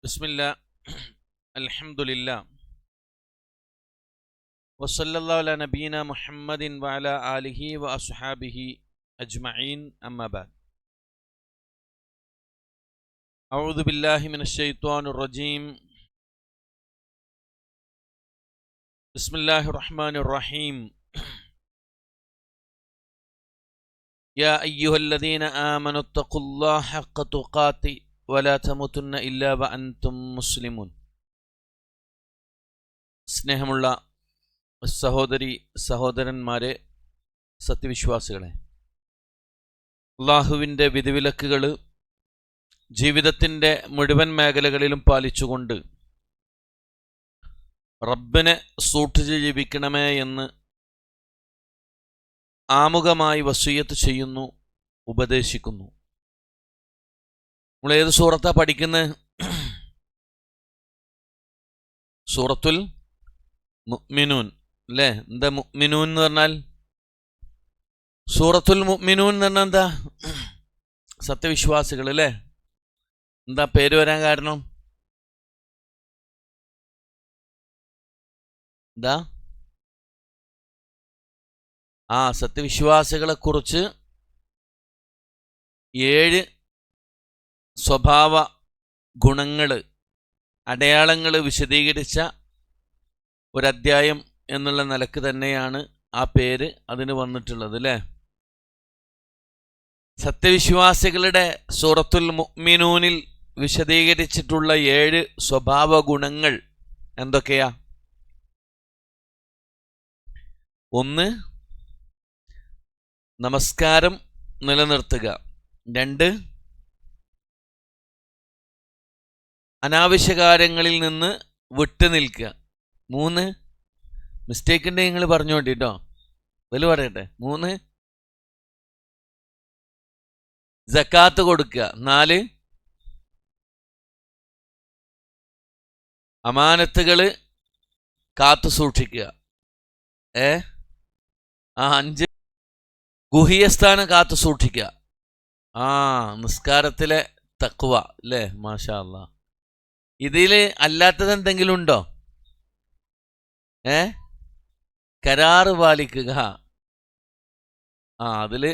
ബിസ്മില്ലാ അൽഹംദുലില്ലാ വസല്ലല്ലാഹു അലാ നബീന മുഹമ്മദിൻ വഅലാ ആലിഹി വഅസ്ഹാബിഹി അജ്മഈൻ അമ്മാ ബഅദ്. അഊദു ബില്ലാഹി മിനശ് ശൈത്വാനിർ റജീം. ബിസ്മില്ലാഹിർ റഹ്മാനിർ റഹീം. യാ അയ്യുഹല്ലദീന ആമനു തഖുല്ലാഹ ഹഖ്ക തുഖാതി വലാ തമുതുന്ന ഇല്ലാ വഅൻതും മുസ്ലിമൂൻ. സ്നേഹമുള്ള സഹോദരി സഹോദരന്മാരെ, സത്യവിശ്വാസികളെ, അള്ളാഹുവിൻ്റെ വിധിവിലക്കുകൾ ജീവിതത്തിൻ്റെ മുഴുവൻ മേഖലകളിലും പാലിച്ചുകൊണ്ട് റബ്ബിനെ സൂക്ഷിച്ച് ജീവിക്കണമേ എന്ന് ആമുഖമായി വസിയ്യത്ത് ചെയ്യുന്നു, ഉപദേശിക്കുന്നു. നമ്മൾ ഏത് സൂറത്താ പഠിക്കുന്നത്? സൂറത്തുൽ മുഅ്മിനൂൻ അല്ലേ? എന്താ മുഅ്മിനൂൻ എന്ന് പറഞ്ഞാൽ? സൂറത്തുൽ മുഅ്മിനൂൻ എന്ന് പറഞ്ഞാൽ എന്താ? സത്യവിശ്വാസികൾ അല്ലേ? എന്താ പേര് വരാൻ കാരണം? എന്താ? സത്യവിശ്വാസികളെ കുറിച്ച് 7 സ്വഭാവ ഗുണങ്ങൾ, അടയാളങ്ങൾ വിശദീകരിച്ച ഒരധ്യായം എന്നുള്ള നിലക്ക് തന്നെയാണ് ആ പേര് അതിന് വന്നിട്ടുള്ളത് അല്ലേ? സത്യവിശ്വാസികളുടെ സൂറത്തുൽ മുഅ്മിനൂനിൽ വിശദീകരിച്ചിട്ടുള്ള 7 സ്വഭാവ ഗുണങ്ങൾ എന്തൊക്കെയാ? 1, നമസ്കാരം നിലനിർത്തുക. 2, അനാവശ്യ കാര്യങ്ങളിൽ നിന്ന് വിട്ടുനിൽക്കുക. 3, മിസ്റ്റേക്ക് ഉണ്ടെങ്കിൽ നിങ്ങൾ പറഞ്ഞു വേണ്ടിട്ടോ, വല് പറയട്ടെ. 3, സക്കാത്ത് കൊടുക്കുക. 4, അമാനത്തുകൾ കാത്തു സൂക്ഷിക്കുക. 5, ഗുഹ്യസ്ഥാനം കാത്തു സൂക്ഷിക്കുക. നിസ്കാരത്തിലെ തഖ്വ അല്ലേ? മാഷാ അല്ലാഹ്. ഇതിൽ അല്ലാത്തത് എന്തെങ്കിലും ഉണ്ടോ? കരാറ് പാലിക്കുക. അതിൽ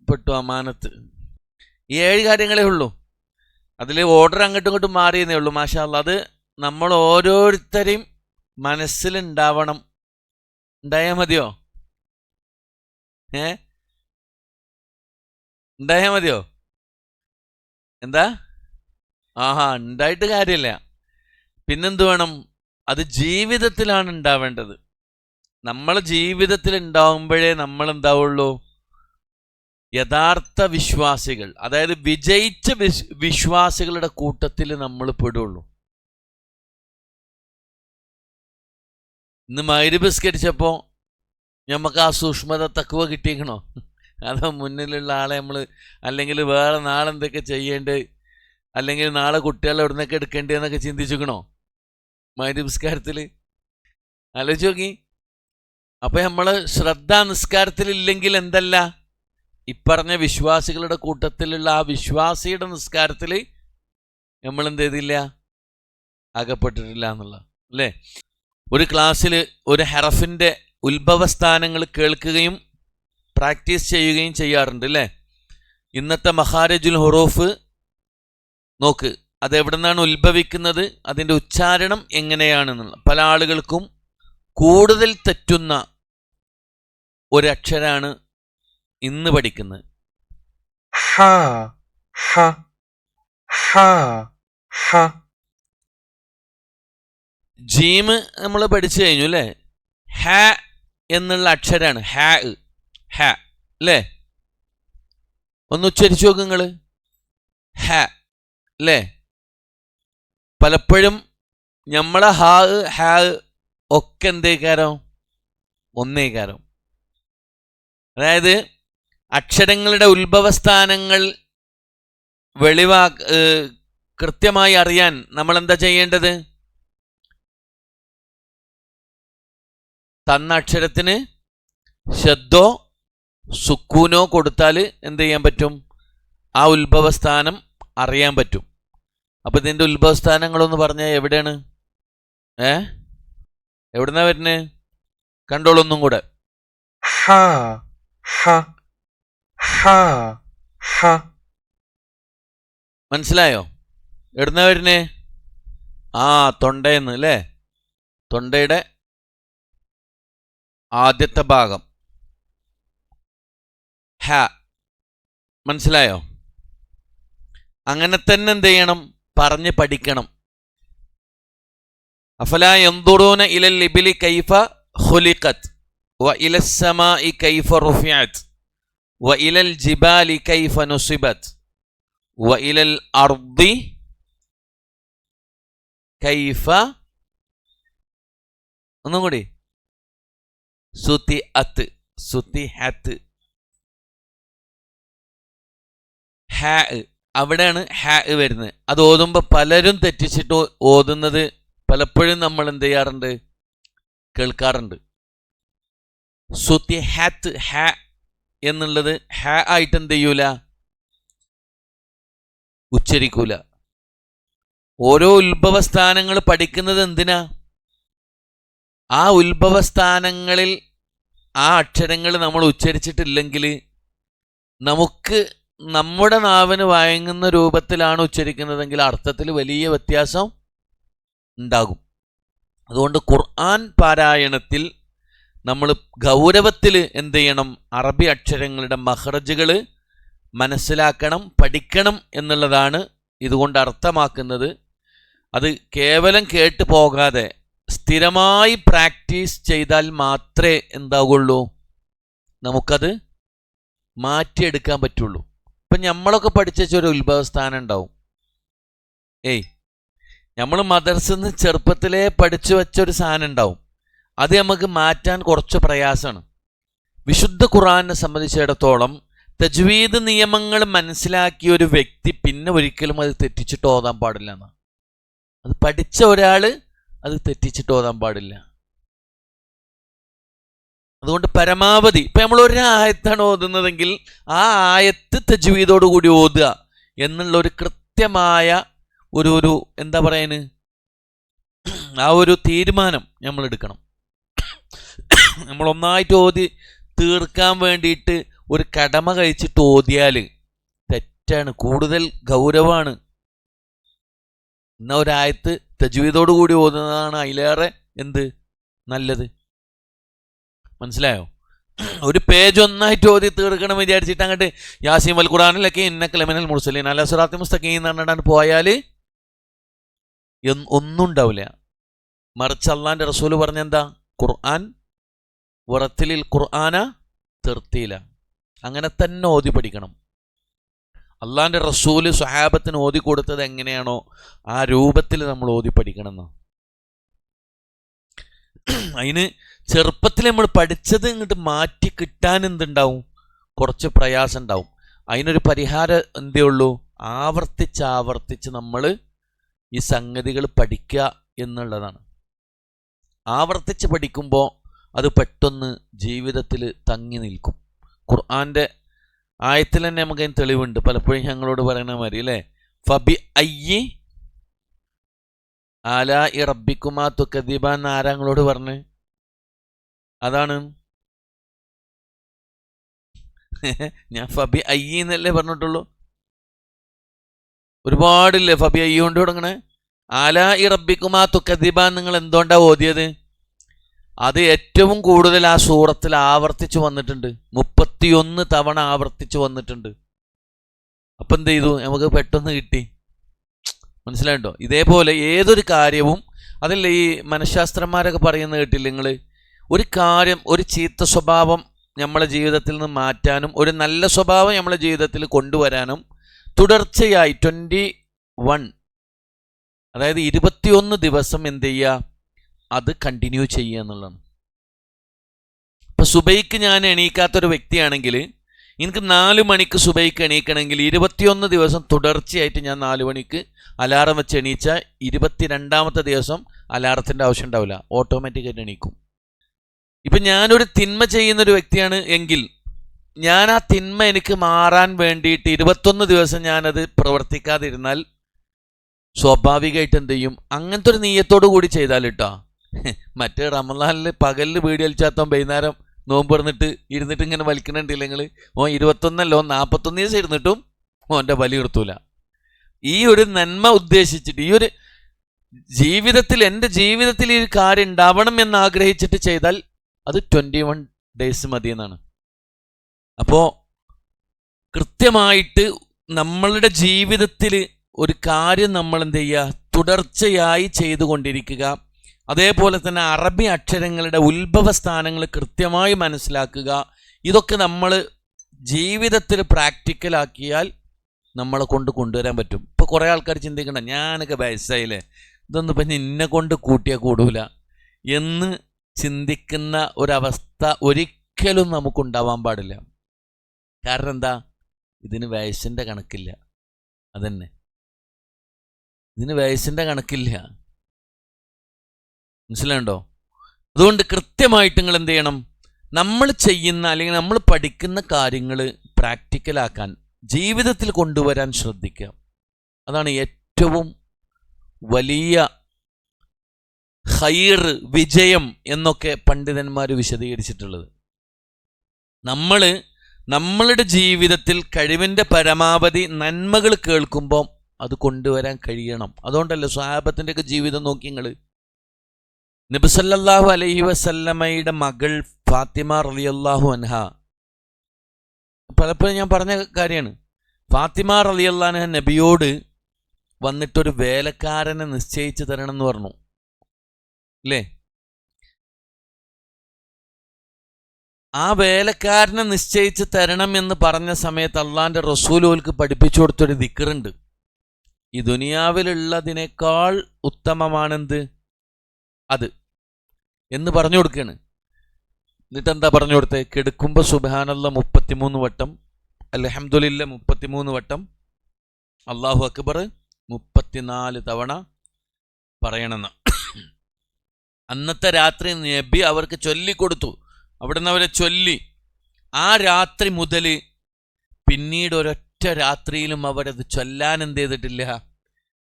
പെട്ടു അമാനത്ത്. ഈ 7 കാര്യങ്ങളേ ഉള്ളൂ. അതിൽ ഓർഡർ അങ്ങോട്ടും ഇങ്ങോട്ടും മാറിയെന്നേ ഉള്ളൂ. മാഷാ അല്ലാഹ്. അത് നമ്മൾ ഓരോരുത്തരെയും മനസ്സിലുണ്ടാവണം. ഉണ്ടായാൽ മതിയോ? ഉണ്ടായാൽ മതിയോ? എന്താ? ഉണ്ടായിട്ട് കാര്യമില്ല. പിന്നെന്ത് വേണം? അത് ജീവിതത്തിലാണ് ഉണ്ടാവേണ്ടത്. നമ്മളെ ജീവിതത്തിൽ ഉണ്ടാവുമ്പോഴേ നമ്മൾ എന്താവുള്ളൂ? യഥാർത്ഥ വിശ്വാസികൾ, അതായത് വിജയിച്ച വിശ്വാസികളുടെ കൂട്ടത്തിൽ നമ്മൾ പെടുള്ളൂ. ഇന്ന് മഗ്‌രിബ് നിസ്കരിച്ചപ്പോൾ നമുക്ക് ആ സൂക്ഷ്മത തഖ്വ കിട്ടിയിരിക്കണോ? അതോ മുന്നിലുള്ള ആളെ നമ്മൾ, അല്ലെങ്കിൽ വേറെ നാളെ എന്തൊക്കെ ചെയ്യേണ്ടത്, അല്ലെങ്കിൽ നാളെ കുട്ടികളെ എവിടുന്നൊക്കെ എടുക്കേണ്ടതെന്നൊക്കെ ചിന്തിച്ചിരിക്കണോ മഗ്‌രിബ് നിസ്കാരത്തിൽ? ആലോചിച്ച് നോക്കി. അപ്പം നമ്മൾ ശ്രദ്ധ നിസ്കാരത്തിലില്ലെങ്കിൽ എന്തല്ല, ഇപ്പറഞ്ഞ വിശ്വാസികളുടെ കൂട്ടത്തിലുള്ള ആ വിശ്വാസിയുടെ നിസ്കാരത്തിൽ നമ്മൾ എന്ത് ചെയ്തില്ല? അകപ്പെട്ടിട്ടില്ല എന്നുള്ള അല്ലേ? ഒരു ക്ലാസ്സിൽ ഒരു ഹറഫിൻ്റെ ഉത്ഭവസ്ഥാനങ്ങൾ കേൾക്കുകയും പ്രാക്ടീസ് ചെയ്യുകയും ചെയ്യാറുണ്ട് അല്ലേ? ഇന്നത്തെ മഖാരിജുൽ ഹുറൂഫ് നോക്ക്, അതെവിടെ നിന്നാണ് ഉത്ഭവിക്കുന്നത്, അതിൻ്റെ ഉച്ചാരണം എങ്ങനെയാണെന്നുള്ള. പല ആളുകൾക്കും കൂടുതൽ തെറ്റുന്ന ഒരക്ഷരാണ് ഇന്ന് പഠിക്കുന്നത്. ജീമ് നമ്മൾ പഠിച്ചു കഴിഞ്ഞു അല്ലേ? ഹ എന്നുള്ള അക്ഷരാണ് ഹ അല്ലേ? ഒന്ന് ഉച്ചരിച്ചു നോക്ക് നിങ്ങൾ. ഹ അല്ലേ? പലപ്പോഴും നമ്മളെ ഹ ഒക്കെ എന്തേക്കാരം? ഒന്നേക്കാരം. അതായത് അക്ഷരങ്ങളുടെ ഉത്ഭവസ്ഥാനങ്ങൾ കൃത്യമായി അറിയാൻ നമ്മൾ എന്താ ചെയ്യേണ്ടത്? തന്ന അക്ഷരത്തിന് ശബ്ദോ സുക്കൂനോ കൊടുത്താൽ എന്ത് ചെയ്യാൻ പറ്റും? ആ ഉത്ഭവസ്ഥാനം അറിയാൻ പറ്റും. അപ്പൊ ഇതിന്റെ ഉത്ഭവസ്ഥാനങ്ങളൊന്ന് പറഞ്ഞാൽ എവിടെയാണ്? എവിടുന്നാ വരുന്നേ? കണ്ടോളൊന്നും കൂടെ. ഹ ഹ ഹ ഹ. മനസ്സിലായോ? എവിടുന്നാ വരുന്നേ? തൊണ്ടയെന്ന് അല്ലേ? തൊണ്ടയുടെ ആദ്യത്തെ ഭാഗം ഹ. മനസ്സിലായോ? അങ്ങനെ തന്നെ എന്ത് ചെയ്യണം? പറഞ്ഞ് പഠിക്കണം. അഫലാ യൻദുറൂന ഇലൽ ഇബ്ലി കൈഫ ഖുലിഖത് വ ഇലസ് സമാഇ കൈഫ റുഫിഅത് വ ഇലൽ ജിബാലി കൈഫ നുസിബത് വ ഇലൽ അർദി കൈഫ, ഒന്നും കൂടി, സുതിഅത്, സുതിഹത്. ഹ, അവിടെയാണ് ഹ വരുന്നത്. അത് ഓതുമ്പോൾ പലരും തെറ്റിച്ചിട്ട് ഓതുന്നത് പലപ്പോഴും നമ്മൾ എന്ത് ചെയ്യാറുണ്ട്? കേൾക്കാറുണ്ട്. സുതിഹത് ഹ എന്നുള്ളത് ഹ ആയിട്ട് എന്ത് ചെയ്യൂല? ഉച്ചരിക്കൂല. ഓരോ ഉത്ഭവസ്ഥാനങ്ങൾ പഠിക്കുന്നത് എന്തിനാ? ആ ഉത്ഭവസ്ഥാനങ്ങളിൽ ആ അക്ഷരങ്ങൾ നമ്മൾ ഉച്ചരിച്ചിട്ടില്ലെങ്കിൽ നമുക്ക് നമ്മുടെ നാവിന് വഴങ്ങുന്ന രൂപത്തിലാണ് ഉച്ചരിക്കുന്നതെങ്കിൽ അർത്ഥത്തിൽ വലിയ വ്യത്യാസം ഉണ്ടാകും. അതുകൊണ്ട് ഖുർആൻ പാരായണത്തിൽ നമ്മൾ ഗൗരവത്തിൽ എന്ത് ചെയ്യണം? അറബി അക്ഷരങ്ങളുടെ മഖ്റജുകൾ മനസ്സിലാക്കണം, പഠിക്കണം എന്നുള്ളതാണ് ഇതുകൊണ്ട് അർത്ഥമാക്കുന്നത്. അത് കേവലം കേട്ട് പോകാതെ സ്ഥിരമായി പ്രാക്ടീസ് ചെയ്താൽ മാത്രമേ എന്താകുള്ളൂ? നമുക്കത് മാറ്റിയെടുക്കാൻ പറ്റുള്ളൂ. ഇപ്പം നമ്മളൊക്കെ പഠിച്ചൊരു ഉത്ഭവസ്ഥാനം ഉണ്ടാവും. നമ്മൾ മദർസിന്ന് ചെറുപ്പത്തിലേ പഠിച്ചു വെച്ചൊരു സാധനം ഉണ്ടാവും. അത് നമുക്ക് മാറ്റാൻ കുറച്ച് പ്രയാസമാണ്. വിശുദ്ധ ഖുർആനെ സംബന്ധിച്ചിടത്തോളം തജ്വീദ് നിയമങ്ങൾ മനസ്സിലാക്കിയ ഒരു വ്യക്തി പിന്നെ ഒരിക്കലും അത് തെറ്റിച്ചിട്ട് ഓതാൻ പാടില്ല എന്നാണ്. അത് പഠിച്ച ഒരാൾ അത് തെറ്റിച്ചിട്ട് ഓതാൻ പാടില്ല. അതുകൊണ്ട് പരമാവധി ഇപ്പം നമ്മൾ ഒരു ആയത്താണ് ഓതുന്നതെങ്കിൽ ആ ആയത്ത് തജ്വീദോട് കൂടി ഓതുക എന്നുള്ള ഒരു കൃത്യമായ ഒരു എന്താ പറയാന്, ആ ഒരു തീരുമാനം നമ്മൾ എടുക്കണം. നമ്മൾ ഒന്നായിട്ട് ഓതി തീർക്കാൻ വേണ്ടിയിട്ട് ഒരു കടമ കഴിച്ചിട്ട് ഓതിയാൽ തെറ്റാണ്, കൂടുതൽ ഗൗരവമാണ്. എന്നാൽ ഒരായത്ത് തജ്വീദോട് കൂടി ഓതുന്നതാണ് അതിലേറെ എന്ത് നല്ലത്. മനസ്സിലായോ? ഒരു പേജ് ഒന്നായിട്ട് ഓതി തീർക്കണം വിചാരിച്ചിട്ട് അങ്ങോട്ട് യാസീൻ വൽ ഖുർആനിലൊക്കെ ഇന്നക ലമിനൽ മുർസലീൻ അലാ സിറാത്തിൽ മുസ്തഖീം എന്ന് പറഞ്ഞിട്ട് പോയാൽ ഒന്നും ഉണ്ടാവില്ല. മറിച്ച് അള്ളാന്റെ റസൂല് പറഞ്ഞെന്താ? ഖുർആൻ വറത്തിലിൽ ഖുർആന തെർത്തീല. അങ്ങനെ തന്നെ ഓതി പഠിക്കണം. അള്ളാന്റെ റസൂല് സ്വഹാബത്തിന് ഓതി കൊടുത്തത് എങ്ങനെയാണോ ആ രൂപത്തിൽ നമ്മൾ ഓതി പഠിക്കണം എന്ന്. അതിന് ചെറുപ്പത്തിൽ നമ്മൾ പഠിച്ചത് ഇങ്ങോട്ട് മാറ്റി കിട്ടാൻ എന്തുണ്ടാവും? കുറച്ച് പ്രയാസം ഉണ്ടാവും. അതിനൊരു പരിഹാരം എന്തേ ഉള്ളൂ? ആവർത്തിച്ച് നമ്മൾ ഈ സംഗതികൾ പഠിക്കുക എന്നുള്ളതാണ്. ആവർത്തിച്ച് പഠിക്കുമ്പോൾ അത് പെട്ടെന്ന് ജീവിതത്തിൽ തങ്ങി നിൽക്കും. ഖുർആന്റെ ആയത്തിൽ തന്നെ നമുക്ക് അതിന് തെളിവുണ്ട്. പലപ്പോഴും ഞങ്ങളോട് പറയുന്ന മാതിരി അല്ലേ, ഫബി അയ്യി ആലാഇ റബ്ബിക്കുമാ തുകദിബാൻ എന്ന് ആരാങ്ങളോട് പറഞ്ഞ്? അതാണ് ഞാൻ ഫബി അയ്യി എന്നല്ലേ പറഞ്ഞിട്ടുള്ളൂ. ഒരുപാടില്ലേ ഫബി അയ്യി കൊണ്ട് തുടങ്ങണേ? ആലാഇ റബ്ബിക്കുമാ തുകദിബാൻ നിങ്ങൾ എന്തുകൊണ്ടാ ഓതിയത്? അത് ഏറ്റവും കൂടുതൽ ആ സൂറത്തിൽ ആവർത്തിച്ചു വന്നിട്ടുണ്ട്. 31 തവണ ആവർത്തിച്ചു വന്നിട്ടുണ്ട്. അപ്പം എന്ത് ചെയ്തു? നമുക്ക് പെട്ടെന്ന് കിട്ടി. മനസ്സിലായിട്ടോ? ഇതേപോലെ ഏതൊരു കാര്യവും അതല്ല ഈ മനഃശാസ്ത്രന്മാരൊക്കെ പറയുന്നത് കേട്ടില്ല നിങ്ങൾ? ഒരു കാര്യം, ഒരു ചീത്ത സ്വഭാവം നമ്മളെ ജീവിതത്തിൽ നിന്ന് മാറ്റാനും ഒരു നല്ല സ്വഭാവം നമ്മളെ ജീവിതത്തിൽ കൊണ്ടുവരാനും തുടർച്ചയായി 21 അതായത് 21 ദിവസം എന്ത് ചെയ്യുക? അത് കണ്ടിന്യൂ ചെയ്യുക എന്നുള്ളതാണ്. ഇപ്പം സുബൈക്ക് ഞാൻ എണീക്കാത്തൊരു വ്യക്തിയാണെങ്കിൽ എനിക്ക് 4 മണിക്ക് സുബൈക്ക് എണീക്കണമെങ്കിൽ 21 ദിവസം തുടർച്ചയായിട്ട് ഞാൻ 4 മണിക്ക് അലാറം വെച്ച് എണീച്ചാൽ 22ാമത്തെ ദിവസം അലാറത്തിൻ്റെ ആവശ്യം ഉണ്ടാവില്ല, ഓട്ടോമാറ്റിക്കായിട്ട് എണീക്കും. ഇപ്പം ഞാനൊരു തിന്മ ചെയ്യുന്നൊരു വ്യക്തിയാണ് എങ്കിൽ ഞാൻ ആ തിന്മ എനിക്ക് മാറാൻ വേണ്ടിയിട്ട് 21 ദിവസം ഞാനത് പ്രവർത്തിക്കാതിരുന്നാൽ സ്വാഭാവികമായിട്ട് എന്ത് ചെയ്യും? അങ്ങനത്തെ ഒരു നീയത്തോടു കൂടി ചെയ്താൽ കേട്ടോ. മറ്റേ റമദാനിൽ പകലിൽ വീഡിയോ വലിച്ചാത്തോ വൈകുന്നേരം നോമ്പ് ഇരുന്നിട്ട് ഇങ്ങനെ വലിക്കണുണ്ടില്ല നിങ്ങൾ. ഓൻ 21 ഓൻ 41 ദിവസം ഇരുന്നിട്ടും ഓൻ്റെ ബലി നിർത്തൂല. ഈ ഒരു നന്മ ഉദ്ദേശിച്ചിട്ട്, ഈ ഒരു ജീവിതത്തിൽ, എൻ്റെ ജീവിതത്തിൽ ഈ കാര്യം ഉണ്ടാവണം എന്ന് ആഗ്രഹിച്ചിട്ട് ചെയ്താൽ അത് 21 ഡേയ്സ് മതി എന്നാണ്. അപ്പോൾ കൃത്യമായിട്ട് നമ്മളുടെ ജീവിതത്തിൽ ഒരു കാര്യം നമ്മൾ എന്ത് ചെയ്യുക? തുടർച്ചയായി ചെയ്തുകൊണ്ടിരിക്കുക. അതേപോലെ തന്നെ അറബി അക്ഷരങ്ങളുടെ ഉത്ഭവസ്ഥാനങ്ങൾ കൃത്യമായി മനസ്സിലാക്കുക. ഇതൊക്കെ നമ്മൾ ജീവിതത്തിൽ പ്രാക്ടിക്കലാക്കിയാൽ നമ്മളെ കൊണ്ട് കൊണ്ടുവരാൻ പറ്റും. ഇപ്പോൾ കുറേ ആൾക്കാർ ചിന്തിക്കണ്ട, ഞാനൊക്കെ വയസ്സായില്ലേ, ഇതൊന്നും ഇപ്പം എന്നെ കൊണ്ട് കൂട്ടിയാൽ കൂടൂല എന്ന് ചിന്തിക്കുന്ന ഒരവസ്ഥ ഒരിക്കലും നമുക്കുണ്ടാവാൻ പാടില്ല. കാരണം എന്താ? ഇതിന് വയസ്സിൻ്റെ കണക്കില്ല. അതന്നെ, ഇതിന് വയസ്സിൻ്റെ കണക്കില്ല. മനസ്സിലാണ്ടോ? അതുകൊണ്ട് കൃത്യമായിട്ട് നിങ്ങൾ എന്ത് ചെയ്യണം? നമ്മൾ ചെയ്യുന്ന അല്ലെങ്കിൽ നമ്മൾ പഠിക്കുന്ന കാര്യങ്ങൾ പ്രാക്ടിക്കലാക്കാൻ, ജീവിതത്തിൽ കൊണ്ടുവരാൻ ശ്രദ്ധിക്കുക. അതാണ് ഏറ്റവും വലിയ ഖൈർ, വിജയം എന്നൊക്കെ പണ്ഡിതന്മാർ വിശദീകരിച്ചിട്ടുള്ളത്. നമ്മളുടെ ജീവിതത്തിൽ കഴിവിൻ്റെ പരമാവധി നന്മകൾ കേൾക്കുമ്പോൾ അത് കൊണ്ടുവരാൻ കഴിയണം. അതുകൊണ്ടല്ലേ സ്വഹാബത്തിൻ്റെയൊക്കെ ജീവിതം നോക്കി നിങ്ങൾ. നബി സല്ലല്ലാഹു അലൈഹി വസല്ലമയുടെ മകൾ ഫാത്തിമ റളിയല്ലാഹു അൻഹ, പലപ്പോഴും ഞാൻ പറഞ്ഞ കാര്യമാണ്. ഫാത്തിമ റളിയല്ലാഹു അൻഹ നബിയോട് വന്നിട്ടൊരു വേലക്കാരനെ നിശ്ചയിച്ചു തരണം എന്ന് പറഞ്ഞു, അല്ലേ? ആ വേലക്കാരനെ നിശ്ചയിച്ച് തരണം എന്ന് പറഞ്ഞ സമയത്ത് അള്ളാന്റെ റസൂൽ ഓൽക്ക് പഠിപ്പിച്ചു കൊടുത്തൊരു ദിക്റുണ്ട്. ഈ ദുനിയാവിലുള്ളതിനേക്കാൾ ഉത്തമമാണെന്ത് അത് എന്ന് പറഞ്ഞു കൊടുക്കുകയാണ്. എന്നിട്ട് എന്താ പറഞ്ഞു കൊടുത്തേ? കിടക്കുമ്പോൾ സുബ്ഹാനല്ലാഹ് 33 വട്ടം, അൽഹംദുലില്ലാഹ് 33 വട്ടം, അല്ലാഹു അക്ബർ 34 തവണ പറയണമെന്ന്. അന്നത്തെ രാത്രി നബി അവർക്ക് ചൊല്ലിക്കൊടുത്തു. അവിടുന്ന് അവരെ ചൊല്ലി. ആ രാത്രി മുതൽ പിന്നീട് ഒരൊറ്റ രാത്രിയിലും അവരത് ചൊല്ലാൻ എന്ത് ചെയ്തിട്ടില്ല?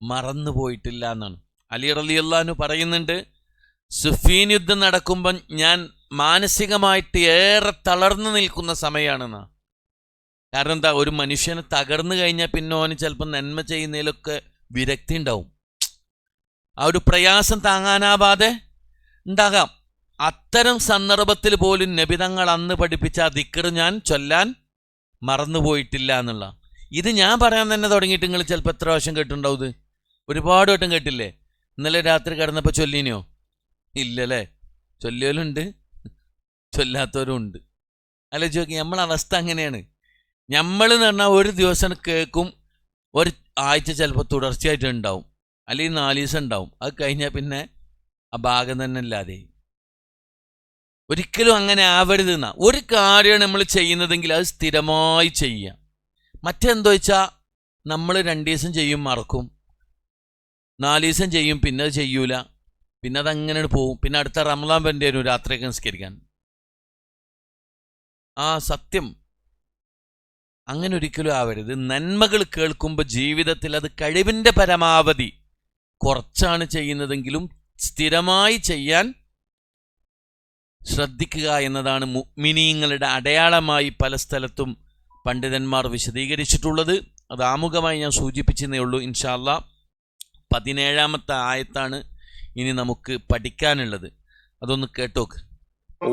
മറന്നു പോയിട്ടില്ല എന്നാണ്. അലി റളിയല്ലാഹു അൻഹു പറയുന്നുണ്ട്, സുഫീൻ യുദ്ധം നടക്കുമ്പം ഞാൻ മാനസികമായിട്ട് ഏറെ തളർന്നു നിൽക്കുന്ന സമയമാണെന്നാ. കാരണം എന്താ? ഒരു മനുഷ്യന് തകർന്നു കഴിഞ്ഞാൽ പിന്നെ ഓന് ചിലപ്പോൾ നന്മ ചെയ്യുന്നതിലൊക്കെ വിരക്തി ഉണ്ടാവും. ആ ഒരു പ്രയാസം താങ്ങാനാവാതെ ഉണ്ടാകാം. അത്തരം സന്ദർഭത്തിൽ പോലും നബി തങ്ങൾ അന്ന് പഠിപ്പിച്ച ആ ദിക്ർ ഞാൻ ചൊല്ലാൻ മറന്നുപോയിട്ടില്ല എന്നുള്ള. ഇത് ഞാൻ പറയാൻ തന്നെ തുടങ്ങിയിട്ട് നിങ്ങൾ ചിലപ്പോൾ എത്ര പ്രാവശ്യം കേട്ടിട്ടുണ്ടാവും? ഇത് ഒരുപാട് വട്ടം കേട്ടില്ലേ? ഇന്നലെ രാത്രി കിടന്നപ്പോൾ ചൊല്ലിനോ? ഇല്ലല്ലേ? ചൊല്ലിയവരുണ്ട്, ചൊല്ലാത്തവരും ഉണ്ട്. അല്ല ചോദിക്കും, നമ്മളെ അവസ്ഥ അങ്ങനെയാണ്. നമ്മൾ എന്ന് പറഞ്ഞാൽ ഒരു ദിവസം കേൾക്കും, ഒരു ആഴ്ച ചിലപ്പോൾ തുടർച്ചയായിട്ട് ഉണ്ടാവും, അല്ലെങ്കിൽ 4 ദിവസം ഉണ്ടാവും. അത് കഴിഞ്ഞാൽ പിന്നെ ആ ഭാഗം തന്നെ ഇല്ലാതെ. ഒരിക്കലും അങ്ങനെ ആവരുത് എന്നാ. ഒരു കാര്യമാണ് നമ്മൾ ചെയ്യുന്നതെങ്കിൽ അത് സ്ഥിരമായി ചെയ്യുക. മറ്റെന്തോ വെച്ചാൽ നമ്മൾ 2 ദിവസം ചെയ്യും, മറക്കും, 4 ദിവസം ചെയ്യും, പിന്നെ അത് ചെയ്യൂല, പിന്നെ അതങ്ങനെ പോവും. പിന്നെ അടുത്ത റമദാൻ വേണ്ടി വരും രാത്രിയൊക്കെ നിസ്കരിക്കാൻ. ആ സത്യം അങ്ങനെ ഒരിക്കലും ആവരുത്. നന്മകൾ കേൾക്കുമ്പോൾ ജീവിതത്തിൽ അത് കഴിവിൻ്റെ പരമാവധി കുറച്ചാണ് ചെയ്യുന്നതെങ്കിലും സ്ഥിരമായി ചെയ്യാൻ ശ്രദ്ധിക്കുക എന്നതാണ് മുഅ്മിനീങ്ങളുടെ അടയാളമായി പല സ്ഥലത്തും പണ്ഡിതന്മാർ വിശദീകരിച്ചിട്ടുള്ളത്. അത് ആമുഖമായി ഞാൻ സൂചിപ്പിച്ചെന്നേ ഉള്ളൂ. ഇൻഷാ അല്ലാഹ് 17ാമത്തെ ആയത്താണ് ഇനി നമുക്ക് പഠിക്കാനുള്ളത്. അതൊന്ന് കേട്ടോക്ക്.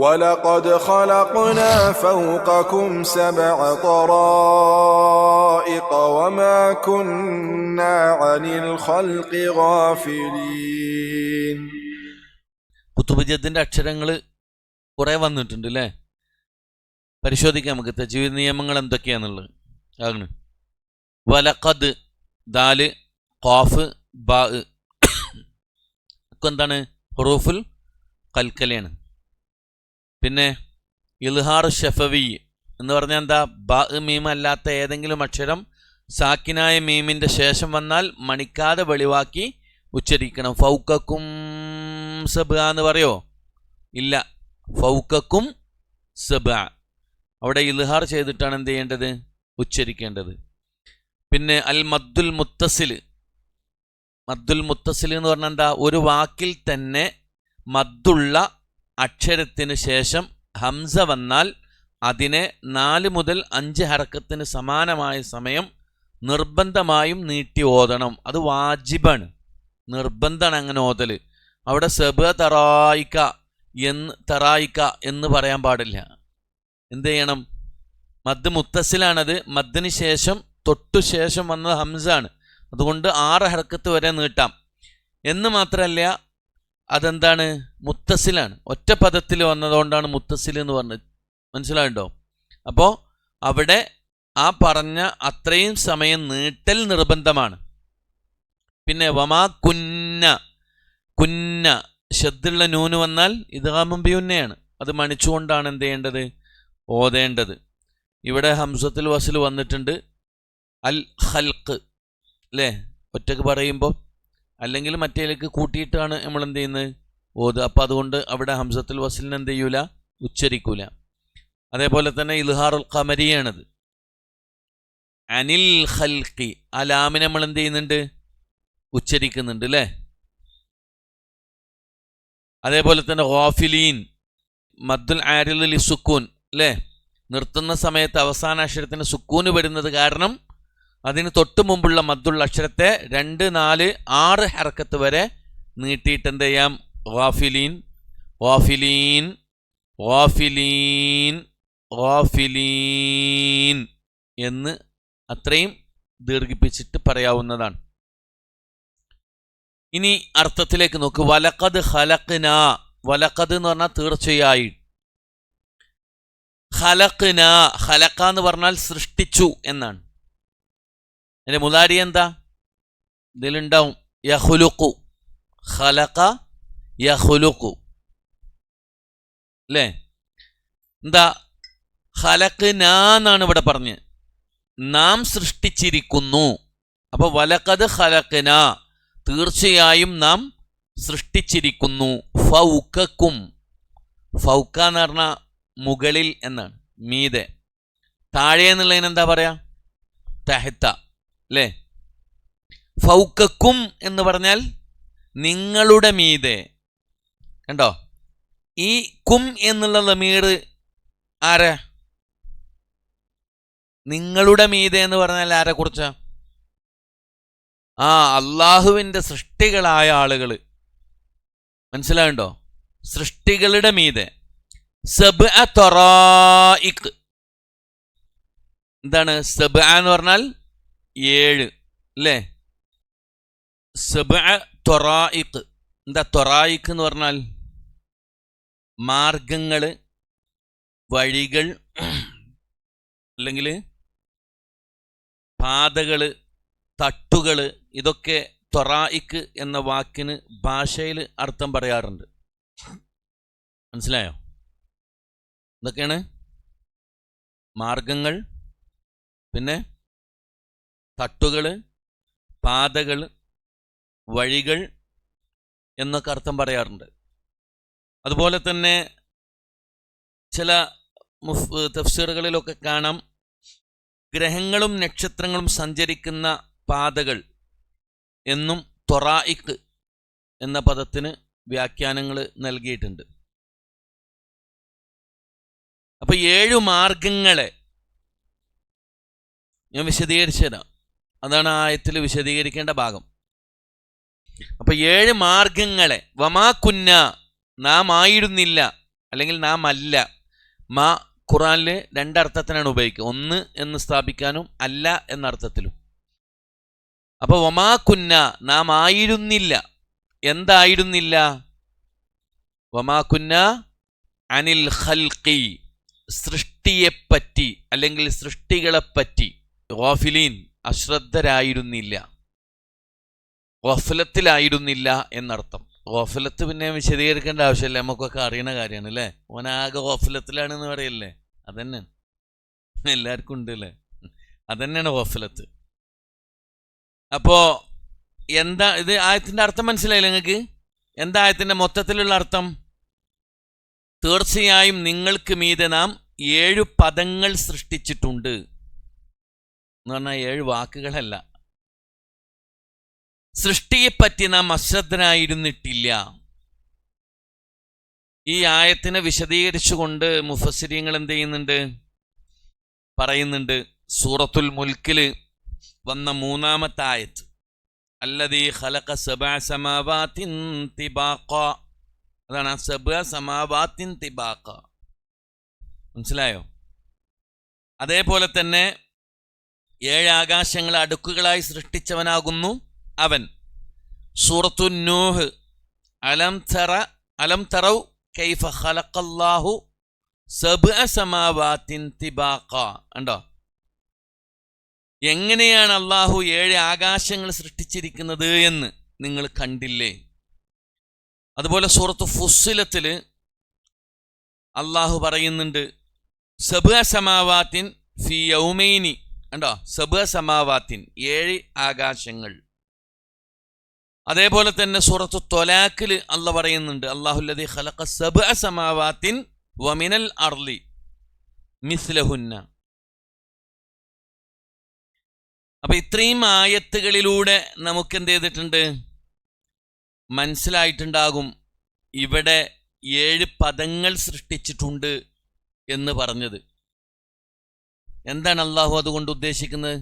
وَلَقَدْ خَلَقْنَا فَوْقَكُمْ 7 طَرَائِقَ وَمَا كُنَّا عَنِ الْخَلْقِ غَافِلِينَ. കുത്തുബിജത്തിന്റെ അക്ഷരങ്ങൾ കുറെ വന്നിട്ടുണ്ട് അല്ലേ? പരിശോധിക്കാം നമുക്ക് തജ്വീദ് നിയമങ്ങൾ എന്തൊക്കെയാന്നുള്ളത്. ആണ് വലഖദ്, ദാല്, ഖാഫ്, ബാ ഒക്കെ എന്താണ്? ഹുറൂഫുൽ ഖൽഖലയാണ്. പിന്നെ ഇൽഹാർ ഷഫവി എന്ന് പറഞ്ഞാൽ എന്താ? ബാ മീം അല്ലാത്ത ഏതെങ്കിലും അക്ഷരം സാക്കിനായ മീമിൻ്റെ ശേഷം വന്നാൽ മണിക്കാതെ വെളിവാക്കി ഉച്ചരിക്കണം. ഫൗക്കക്കും സബ എന്ന് പറയോ? ഇല്ല, ഫൗക്കക്കും സബ. അവിടെ ഇൽഹാർ ചെയ്തിട്ടാണ് എന്ത് ചെയ്യേണ്ടത്? ഉച്ചരിക്കേണ്ടത്. പിന്നെ അൽ മദ്ദുൽ മുത്തസിൽ, മദ്ദുൽ മുത്തസിൽ എന്ന് പറഞ്ഞാൽ എന്താ? ഒരു വാക്കിൽ തന്നെ മദ്ദുള്ള അക്ഷരത്തിന് ശേഷം ഹംസ വന്നാൽ അതിനെ 4 മുതൽ 5 ഹറക്കത്തിന് സമാനമായ സമയം നിർബന്ധമായും നീട്ടി ഓതണം. അത് വാജിബാണ്, നിർബന്ധമാണ് അങ്ങനെ ഓതല്. അവിടെ സബ തറായിക്ക എന്ന് പറയാൻ പാടില്ല. എന്ത് ചെയ്യണം? മദ് മുത്തസിലാണത്. മദ്ദിന് ശേഷം തൊട്ടു ശേഷം വന്നത് ഹംസാണ്. അതുകൊണ്ട് 6 ഹർക്കത്ത് വരെ നീട്ടാം. എന്ന് മാത്രമല്ല, അതെന്താണ്? മുത്തസിലാണ്. ഒറ്റ പദത്തിൽ വന്നതുകൊണ്ടാണ് മുത്തസിൽ എന്ന് പറഞ്ഞത്. മനസ്സിലായിട്ടുണ്ടോ? അപ്പോൾ അവിടെ ആ പറഞ്ഞ അത്രയും സമയം നീട്ടൽ നിർബന്ധമാണ്. പിന്നെ വമാ കുന്ന ശദ്ദുള്ള നൂന് വന്നാൽ ഇദ്ഗാമും ബിയുന്നയാണ്. അത് മണിച്ചുകൊണ്ടാണ് എന്ത് ചെയ്യേണ്ടത്? ഓതേണ്ടത്. ഇവിടെ ഹംസത്തുൽ വസ്ൽ വന്നിട്ടുണ്ട്. അൽ ഖൽഖ് അല്ലേ, ഒറ്റക്ക് പറയുമ്പോൾ, അല്ലെങ്കിൽ മറ്റേലേക്ക് കൂട്ടിയിട്ടാണ് നമ്മൾ എന്ത് ചെയ്യുന്നത്? ഓത്. അപ്പം അതുകൊണ്ട് അവിടെ ഹംസത്തുൽ വസ്ലിന് എന്ത് ചെയ്യൂല? ഉച്ചരിക്കൂല. അതേപോലെ തന്നെ ഇൽഹാറുൽ ഖമരിയാണത്. അനിൽ ഖൽഖി, ആ ലാമിനെ നമ്മൾ എന്ത് ചെയ്യുന്നുണ്ട്? ഉച്ചരിക്കുന്നുണ്ട് അല്ലേ. അതേപോലെ തന്നെ ഗാഫിലീൻ, മദ്ദുൽ ആരിൽ സുക്കൂൻ അല്ലേ, നിർത്തുന്ന സമയത്ത് അവസാന അക്ഷരത്തിന് സുക്കൂന് വരുന്നത് കാരണം അതിന് തൊട്ട് മുമ്പുള്ള മദ്ദുള്ള അക്ഷരത്തെ 2, 4, 6 ഹർക്കത്ത് വരെ നീട്ടിയിട്ട് എന്ത് ചെയ്യാം? ഗാഫിലീൻ ഗാഫിലീൻ ഗാഫിലീൻ ഗാഫിലീൻ എന്ന് അത്രയും ദീർഘിപ്പിച്ചിട്ട് പറയാവുന്നതാണ്. ഇനി അർത്ഥത്തിലേക്ക് നോക്ക്. വലഖദ് ഖലഖ്ന, വലഖദ് എന്ന് പറഞ്ഞാൽ തീർച്ചയായും. ഖലഖ്ന, ഖലഖ എന്ന് പറഞ്ഞാൽ സൃഷ്ടിച്ചു എന്നാണ്. അതിന്റെ മുദാരി എന്താ? ഇതിലുണ്ടാവും യഖ്ലുഖു. ഖലഖ യഖ്ലുഖു അല്ലേ? എന്താ? ഖലഖ്ന എന്നാണ് ഇവിടെ പറഞ്ഞ്, നാം സൃഷ്ടിച്ചിരിക്കുന്നു. അപ്പൊ വലഖദ് ഖലഖ്ന, തീർച്ചയായും നാം സൃഷ്ടിച്ചിരിക്കുന്നു. ഫൗകക്കും, ഫൗക എന്ന് പറഞ്ഞാൽ മുകളിൽ എന്നാണ്, മീതെ. താഴെ എന്നുള്ളതിന് എന്താ പറയാ? തഹത്ത അല്ലേ. ഫൗകക്കും എന്ന് പറഞ്ഞാൽ നിങ്ങളുടെ മീതെ. കണ്ടോ? ഈ കും എന്നുള്ള ലമീർ ആരാ? നിങ്ങളുടെ മീതെ എന്ന് പറഞ്ഞാൽ ആരെ കുറിച്ചാ? അള്ളാഹുവിൻ്റെ സൃഷ്ടികളായ ആളുകൾ. മനസ്സിലായുണ്ടോ? സൃഷ്ടികളുടെ മീതെ. സബ്അ ത്വറായിഖ്, എന്താണ് സബ്അ എന്ന് പറഞ്ഞാൽ 7 അല്ലേ. സബ്അ ത്വറായിഖ്, എന്താ ത്വറായിഖ് എന്ന് പറഞ്ഞാൽ? മാർഗങ്ങൾ, വഴികൾ, അല്ലെങ്കിൽ പാതകൾ, തട്ടുകൾ. ഇതൊക്കെ ത്വറായിഖ് എന്ന വാക്കിന് ഭാഷയിൽ അർത്ഥം പറയാറുണ്ട്. മനസ്സിലായോ? ഇതൊക്കെയാണ് മാർഗങ്ങൾ, പിന്നെ തട്ടുകൾ, പാതകൾ, വഴികൾ എന്നൊക്കെ അർത്ഥം പറയാറുണ്ട്. അതുപോലെ തന്നെ ചില തഫ്സീറുകളിലൊക്കെ കാണാം, ഗ്രഹങ്ങളും നക്ഷത്രങ്ങളും സഞ്ചരിക്കുന്ന പാതകൾ എന്നും ത്വറായിഖ് എന്ന പദത്തിന് വ്യാഖ്യാനങ്ങൾ നൽകിയിട്ടുണ്ട്. അപ്പൊ 7 മാർഗങ്ങളെ ഞാൻ വിശദീകരിച്ചുതരാം. അതാണ് ആയത്തിൽ വിശദീകരിക്കേണ്ട ഭാഗം. അപ്പൊ 7 മാർഗങ്ങളെ, വമാ കുന്ന, നാം ആയിരുന്നില്ല, അല്ലെങ്കിൽ നാം അല്ല. മാ ഖുറാനിൽ 2 അർത്ഥത്തിനാണ് ഉപയോഗിക്കുക. ഒന്ന് എന്ന് സ്ഥാപിക്കാനും അല്ല എന്ന അർത്ഥത്തിലും. അപ്പൊ വമാ കുന്ന, നാം ആയിരുന്നില്ല. എന്തായിരുന്നില്ല? വമാ കുന്ന അനിൽ ഖൽഖി, സൃഷ്ടിയെപ്പറ്റി അല്ലെങ്കിൽ സൃഷ്ടികളെപ്പറ്റി. ഗാഫിലീൻ, അശ്രദ്ധരായിരുന്നില്ല, ഗഫലത്തിലായിരുന്നില്ല എന്നർത്ഥം. ഗഫലത്ത് പിന്നെ വിശദീകരിക്കേണ്ട ആവശ്യമില്ല, നമുക്കൊക്കെ അറിയുന്ന കാര്യമാണ് അല്ലേ. ഓനാകെ ഗഫലത്തിലാണെന്ന് പറയല്ലേ, അതന്നെ എല്ലാവർക്കും ഉണ്ട് അല്ലേ, അതന്നെയാണ് ഗഫലത്ത്. അപ്പോ എന്താ ഇത്? ആയത്തിന്റെ അർത്ഥം മനസ്സിലായില്ല നിങ്ങൾക്ക്? എന്താ ആയത്തിന്റെ മൊത്തത്തിലുള്ള അർത്ഥം? തീർച്ചയായും നിങ്ങൾക്ക് മീതെ നാം 7 പദങ്ങൾ സൃഷ്ടിച്ചിട്ടുണ്ട് എന്ന് പറഞ്ഞാൽ 7 വാക്കുകളല്ല. സൃഷ്ടിയെപ്പറ്റി നാം അശ്രദ്ധനായിരുന്നിട്ടില്ല. ഈ ആയത്തിനെ വിശദീകരിച്ചുകൊണ്ട് മുഫസ്സിരീങ്ങൾ എന്ത് ചെയ്യുന്നുണ്ട്, പറയുന്നുണ്ട്. സൂറത്തുൽ മുൽക്കില് വന്ന 3-ാമത്തെ ആയത്ത്, അല്ലദീ ഖലഖ സബഅ സമാവാതിൻ തിബാഖ, അതാണ് ആ സബഅ സമാവാതിൻ തിബാഖ. മനസ്സിലായോ? അതേപോലെ തന്നെ 7 ആകാശങ്ങളെ അടുക്കുകളായി സൃഷ്ടിച്ചവനാകുന്നു അവൻ. സൂറത്തു നൂഹ്, അലം തറൗ കൈഫ ഖലഖല്ലാഹു സബ്അ സമാവാതിൻ തിബാഖ. ഉണ്ടോ? എങ്ങനെയാണ് അള്ളാഹു 7 ആകാശങ്ങൾ സൃഷ്ടിച്ചിരിക്കുന്നത് എന്ന് നിങ്ങൾ കണ്ടില്ലേ? അതുപോലെ സൂറത്ത് ഫുസ്സിലത്തില് അള്ളാഹു പറയുന്നുണ്ട്, സബ്അ സമാവാതിൻ ഫി യൗമൈനി. ഉണ്ടോ? സബ്അ സമാവാതിൻ, 7 ആകാശങ്ങൾ. അതേപോലെ തന്നെ സൂറത്തു ത്വലാഖില് അള്ളാഹ് പറയുന്നുണ്ട്, അല്ലാഹുല്ലദീ ഖലഖ സബ്അ സമാവാതിൻ വമിനൽ അർളി മിസ്ലഹുന്ന. അപ്പൊ ഇത്രയും ആയത്തുകളിലൂടെ നമുക്ക് എന്ത് ചെയ്തിട്ടുണ്ട്, മനസ്സിലായിട്ടുണ്ടാകും ഇവിടെ 7 പദങ്ങൾ സൃഷ്ടിച്ചിട്ടുണ്ട് എന്ന് പറഞ്ഞത്. എന്താണ് അള്ളാഹു അതുകൊണ്ട് ഉദ്ദേശിക്കുന്നത്?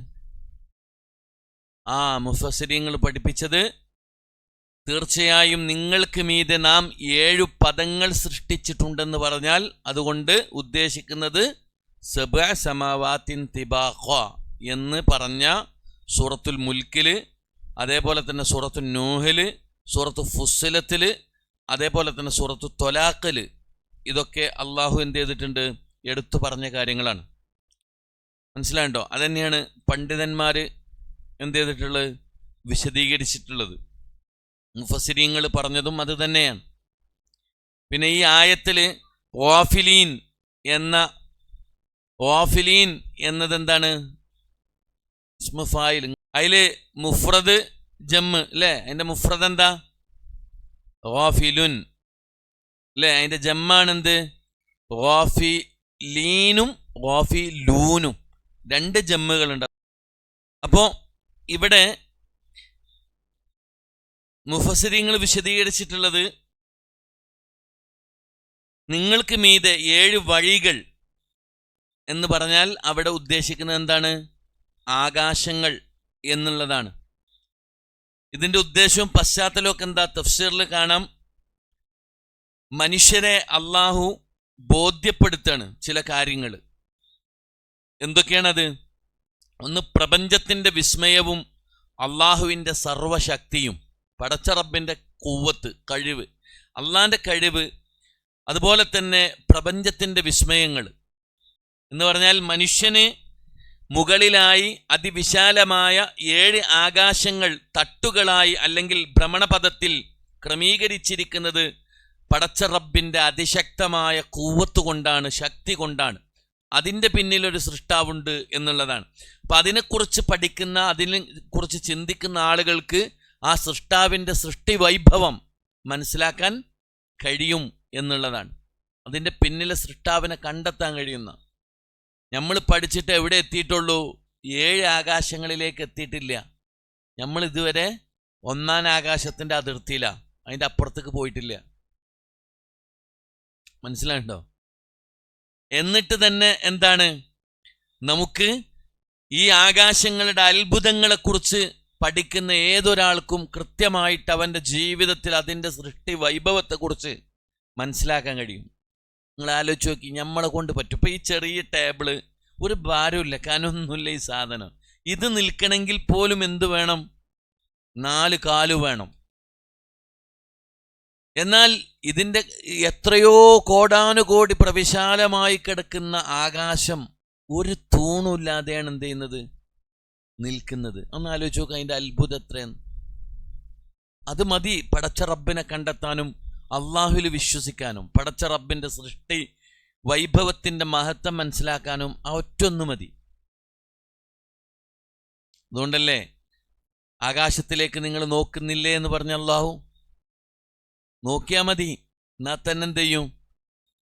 മുഫസ്സിരീങ്ങൾ പഠിപ്പിച്ചത്, തീർച്ചയായും നിങ്ങൾക്ക് മീതെ നാം 7 പദങ്ങൾ സൃഷ്ടിച്ചിട്ടുണ്ടെന്ന് പറഞ്ഞാൽ അതുകൊണ്ട് ഉദ്ദേശിക്കുന്നത് സബ്അ സമാവാതിൻ തിബാഖ എന്ന് പറഞ്ഞ സൂറത്തുൽ മുൽക്കില്, അതേപോലെ തന്നെ സൂറത്തു നൂഹില്, സൂറത്തു ഫുസ്സിലത്തില്, അതേപോലെ തന്നെ സൂറത്തു ത്വലാഖില്, ഇതൊക്കെ അള്ളാഹു എന്ത് ചെയ്തിട്ടുണ്ട്, എടുത്തു പറഞ്ഞ കാര്യങ്ങളാണ്. മനസ്സിലാണ്ടോ? അതന്നെയാണ് പണ്ഡിതന്മാർ എന്ത് ചെയ്തിട്ടുള്ളത്, വിശദീകരിച്ചിട്ടുള്ളത്. മുഫസ്സിരീങ്ങൾ പറഞ്ഞതും അത് തന്നെയാണ്. പിന്നെ ഈ ആയത്തില് ഓഫിലീൻ എന്നതെന്താണ്? ഇസ്മുഫായിൽ. അതില് മുഫ്രദ് ജമ്മ് അല്ലേ? അതിന്റെ മുഫ്രദ് എന്താ? ഗാഫിലുൻ അല്ലേ? അതിന്റെ ജമ്മാണെന്ത്? ഗാഫിലീനും ഗാഫിലൂനും, 2 ജമ്മുകളുണ്ട്. അപ്പോ ഇവിടെ മുഫസ്സിരീങ്ങൾ വിശദീകരിച്ചിട്ടുള്ളത്, നിങ്ങൾക്ക് മീതെ 7 വഴികൾ എന്ന് പറഞ്ഞാൽ അവിടെ ഉദ്ദേശിക്കുന്നത് എന്താണ്? ആകാശങ്ങൾ എന്നുള്ളതാണ്. ഇതിന്റെ ഉദ്ദേശവും പശ്ചാത്തലമൊക്കെ എന്താ? തഫ്സീറിൽ കാണാം. മനുഷ്യരെ അള്ളാഹു ബോധ്യപ്പെടുത്താണ് ചില കാര്യങ്ങൾ. എന്തൊക്കെയാണത്? ഒന്ന്, പ്രപഞ്ചത്തിന്റെ വിസ്മയവും അള്ളാഹുവിൻ്റെ സർവശക്തിയും, പടച്ച റബ്ബിന്റെ ഖുവ്വത്ത്, കഴിവ്, അള്ളാന്റെ കഴിവ്. അതുപോലെ തന്നെ പ്രപഞ്ചത്തിന്റെ വിസ്മയങ്ങൾ എന്ന് പറഞ്ഞാൽ മനുഷ്യന് മുകളിലായി അതിവിശാലമായ 7 ആകാശങ്ങൾ തട്ടുകളായി അല്ലെങ്കിൽ ഭ്രമണപഥത്തിൽ ക്രമീകരിച്ചിരിക്കുന്നത് പടച്ച റബ്ബിന്റെ അതിശക്തമായ ഖുവ്വത്ത് കൊണ്ടാണ്, ശക്തി കൊണ്ടാണ്. അതിൻ്റെ പിന്നിലൊരു സൃഷ്ടാവുണ്ട് എന്നുള്ളതാണ്. അപ്പം അതിനെക്കുറിച്ച് പഠിക്കുന്ന, അതിനെക്കുറിച്ച് ചിന്തിക്കുന്ന ആളുകൾക്ക് ആ സൃഷ്ടാവിൻ്റെ സൃഷ്ടി വൈഭവം മനസ്സിലാക്കാൻ കഴിയും എന്നുള്ളതാണ്. അതിൻ്റെ പിന്നിലെ സൃഷ്ടാവിനെ കണ്ടെത്താൻ കഴിയുന്ന. നമ്മൾ പഠിച്ചിട്ട് എവിടെ എത്തിയിട്ടുള്ളൂ? 7 ആകാശങ്ങളിലേക്ക് എത്തിയിട്ടില്ല. നമ്മൾ ഇതുവരെ 1-ാം ആകാശത്തിൻ്റെ അതിർത്തിയിലാണ്, അതിൻ്റെ അപ്പുറത്തേക്ക് പോയിട്ടില്ല. മനസ്സിലായിട്ടുണ്ടോ? എന്നിട്ട് തന്നെ എന്താണ്, നമുക്ക് ഈ ആകാശങ്ങളുടെ അത്ഭുതങ്ങളെക്കുറിച്ച് പഠിക്കുന്ന ഏതൊരാൾക്കും കൃത്യമായിട്ട് അവൻ്റെ ജീവിതത്തിൽ അതിൻ്റെ സൃഷ്ടി വൈഭവത്തെക്കുറിച്ച് മനസ്സിലാക്കാൻ കഴിയും. നിങ്ങൾ ആലോചിച്ച് നോക്കി, നമ്മളെ കൊണ്ട് പറ്റും. ഇപ്പം ഈ ചെറിയ ടേബിള് ഒരു ഭാരമില്ല, കനൊന്നുമില്ല ഈ സാധനം. ഇത് നിൽക്കണമെങ്കിൽ പോലും എന്ത് വേണം? 4 കാല് വേണം. എന്നാൽ ഇതിൻ്റെ എത്രയോ കോടാനുകോടി പ്രവിശാലമായി കിടക്കുന്ന ആകാശം ഒരു തൂണുമില്ലാതെയാണ് എന്ത് ചെയ്യുന്നത്? നിൽക്കുന്നത്. ഒന്ന് ആലോചിച്ച് നോക്കുക, അതിൻ്റെ അത്ഭുതം എത്രയെന്ന്. അത് മതി പടച്ച റബ്ബിനെ കണ്ടെത്താനും അള്ളാഹുവിൽ വിശ്വസിക്കാനും പടച്ച റബ്ബിൻ്റെ സൃഷ്ടി വൈഭവത്തിൻ്റെ മഹത്വം മനസ്സിലാക്കാനും ആ ഒറ്റൊന്നു മതി. അതുകൊണ്ടല്ലേ ആകാശത്തിലേക്ക് നിങ്ങൾ നോക്കുന്നില്ലേ എന്ന് പറഞ്ഞ അള്ളാഹു, നോക്കിയാൽ മതി, എന്നാൽ തന്നെ എന്ത് ചെയ്യും?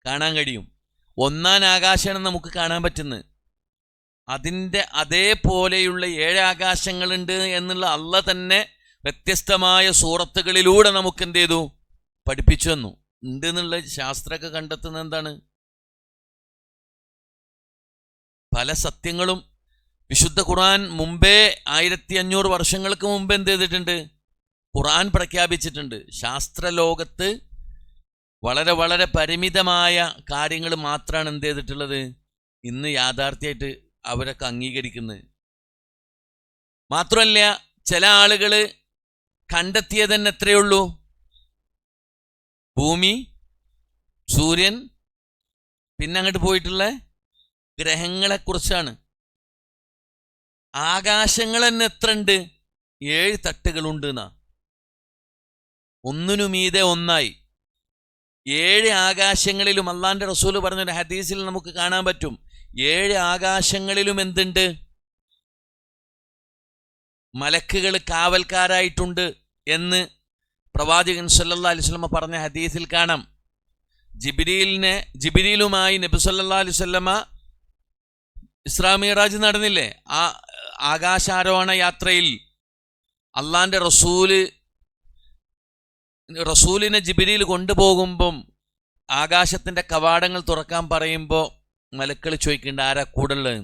കാണാൻ കഴിയും. 1-ാം ആകാശമാണ് നമുക്ക് കാണാൻ പറ്റുന്നത്. അതിൻ്റെ അതേപോലെയുള്ള 7 ആകാശങ്ങളുണ്ട് എന്നുള്ള അള്ളാഹ് തന്നെ വ്യത്യസ്തമായ സൂറത്തുകളിലൂടെ നമുക്ക് എന്ത് ചെയ്തു? പഠിപ്പിച്ചു തന്നു. ഉണ്ട് എന്നുള്ള ശാസ്ത്രമൊക്കെ കണ്ടെത്തുന്നത് എന്താണ്? പല സത്യങ്ങളും വിശുദ്ധ ഖുർആൻ മുമ്പേ 1500 വർഷങ്ങൾക്ക് മുമ്പ് എന്ത് ചെയ്തിട്ടുണ്ട്? ഖുർആൻ പ്രഖ്യാപിച്ചിട്ടുണ്ട്. ശാസ്ത്രലോകത്ത് വളരെ വളരെ പരിമിതമായ കാര്യങ്ങൾ മാത്രമാണ് എന്ത് ചെയ്തിട്ടുള്ളത്? ഇന്ന് യാഥാർത്ഥ്യമായിട്ട് അവരൊക്കെ അംഗീകരിക്കുന്നത്. മാത്രമല്ല, ചില ആളുകൾ കണ്ടെത്തിയത് തന്നെ എത്രയേ ഉള്ളൂ? ഭൂമി, സൂര്യൻ, പിന്നെ അങ്ങോട്ട് പോയിട്ടുള്ള ഗ്രഹങ്ങളെക്കുറിച്ചാണ്. ആകാശങ്ങൾ തന്നെ എത്ര ഉണ്ട്? 7 തട്ടുകളുണ്ട് എന്നാ. ഒന്നിനുമീതെ ഒന്നായി 7 ആകാശങ്ങളിലും അള്ളാന്റെ റസൂല് പറഞ്ഞൊരു ഹദീസിൽ നമുക്ക് കാണാൻ പറ്റും. 7 ആകാശങ്ങളിലും എന്തുണ്ട്? മലക്കുകൾ കാവൽക്കാരായിട്ടുണ്ട് എന്ന് പ്രവാചകൻ സല്ലല്ലാഹു അലൈഹി വസല്ലമ പറഞ്ഞ ഹദീസിൽ കാണാം. ജിബ്രീലുമായി നബി സല്ലല്ലാഹു അലൈഹി വസല്ലമ ഇസ്രാ മിഅ്റാജ് നടന്നില്ലേ? ആ ആകാശാരോഹണ യാത്രയിൽ അള്ളാന്റെ റസൂലിനെ ജിബ്രീൽ കൊണ്ടുപോകുമ്പം ആകാശത്തിന്റെ കവാടങ്ങൾ തുറക്കാൻ പറയുമ്പോൾ മലക്കൾ ചോദിക്കുന്നുണ്ട്, ആരാ കൂടുള്ളത്?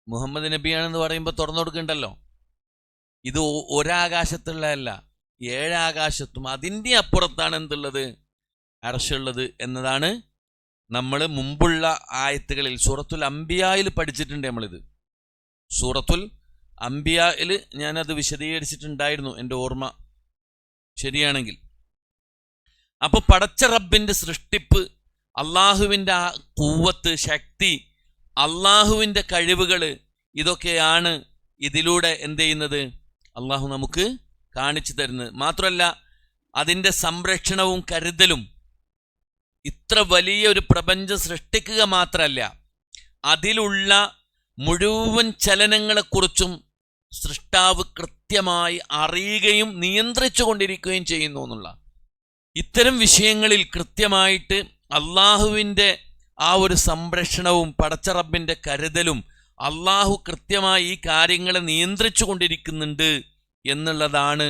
മുഹമ്മദ് നബിയാണെന്ന് പറയുമ്പോൾ തുറന്നു കൊടുക്കണ്ടല്ലോ. ഇത് ഒരാകാശത്തുള്ളതല്ല, 7 ആകാശത്തും അതിൻ്റെ അപ്പുറത്താണ് എന്തുള്ളത്? അർശുള്ളത് എന്നതാണ് നമ്മൾ മുമ്പുള്ള ആയത്തുകളിൽ സൂറത്തുൽ അംബിയായിൽ പഠിച്ചിട്ടുണ്ട്. നമ്മളിത് സൂറത്തുൽ അംബിയായിൽ ഞാനത് വിശദീകരിച്ചിട്ടുണ്ടായിരുന്നു, എൻ്റെ ഓർമ്മ ശരിയാണെങ്കിൽ. അപ്പൊ പടച്ച റബ്ബിന്റെ സൃഷ്ടിപ്പ്, അള്ളാഹുവിൻ്റെ ആ ഖുവ്വത്ത്, ശക്തി, അള്ളാഹുവിൻ്റെ കഴിവുകൾ, ഇതൊക്കെയാണ് ഇതിലൂടെ എന്ത് ചെയ്യുന്നത്? അള്ളാഹു നമുക്ക് കാണിച്ചു തരുന്നത്. മാത്രമല്ല, അതിൻ്റെ സംരക്ഷണവും കരുതലും. ഇത്ര വലിയ ഒരു പ്രപഞ്ചം സൃഷ്ടിക്കുക മാത്രമല്ല, അതിലുള്ള മുഴുവൻ ചലനങ്ങളെക്കുറിച്ചും സൃഷ്ടാവ് കൃത്യമായി അറിയുകയും നിയന്ത്രിച്ചു കൊണ്ടിരിക്കുകയും ചെയ്യുന്നു എന്നുള്ള ഇത്തരം വിഷയങ്ങളിൽ കൃത്യമായിട്ട് അള്ളാഹുവിൻ്റെ ആ ഒരു സംരക്ഷണവും പടച്ച റബ്ബിൻ്റെ കരുതലും, അള്ളാഹു കൃത്യമായി ഈ കാര്യങ്ങളെ നിയന്ത്രിച്ചു കൊണ്ടിരിക്കുന്നുണ്ട് എന്നുള്ളതാണ്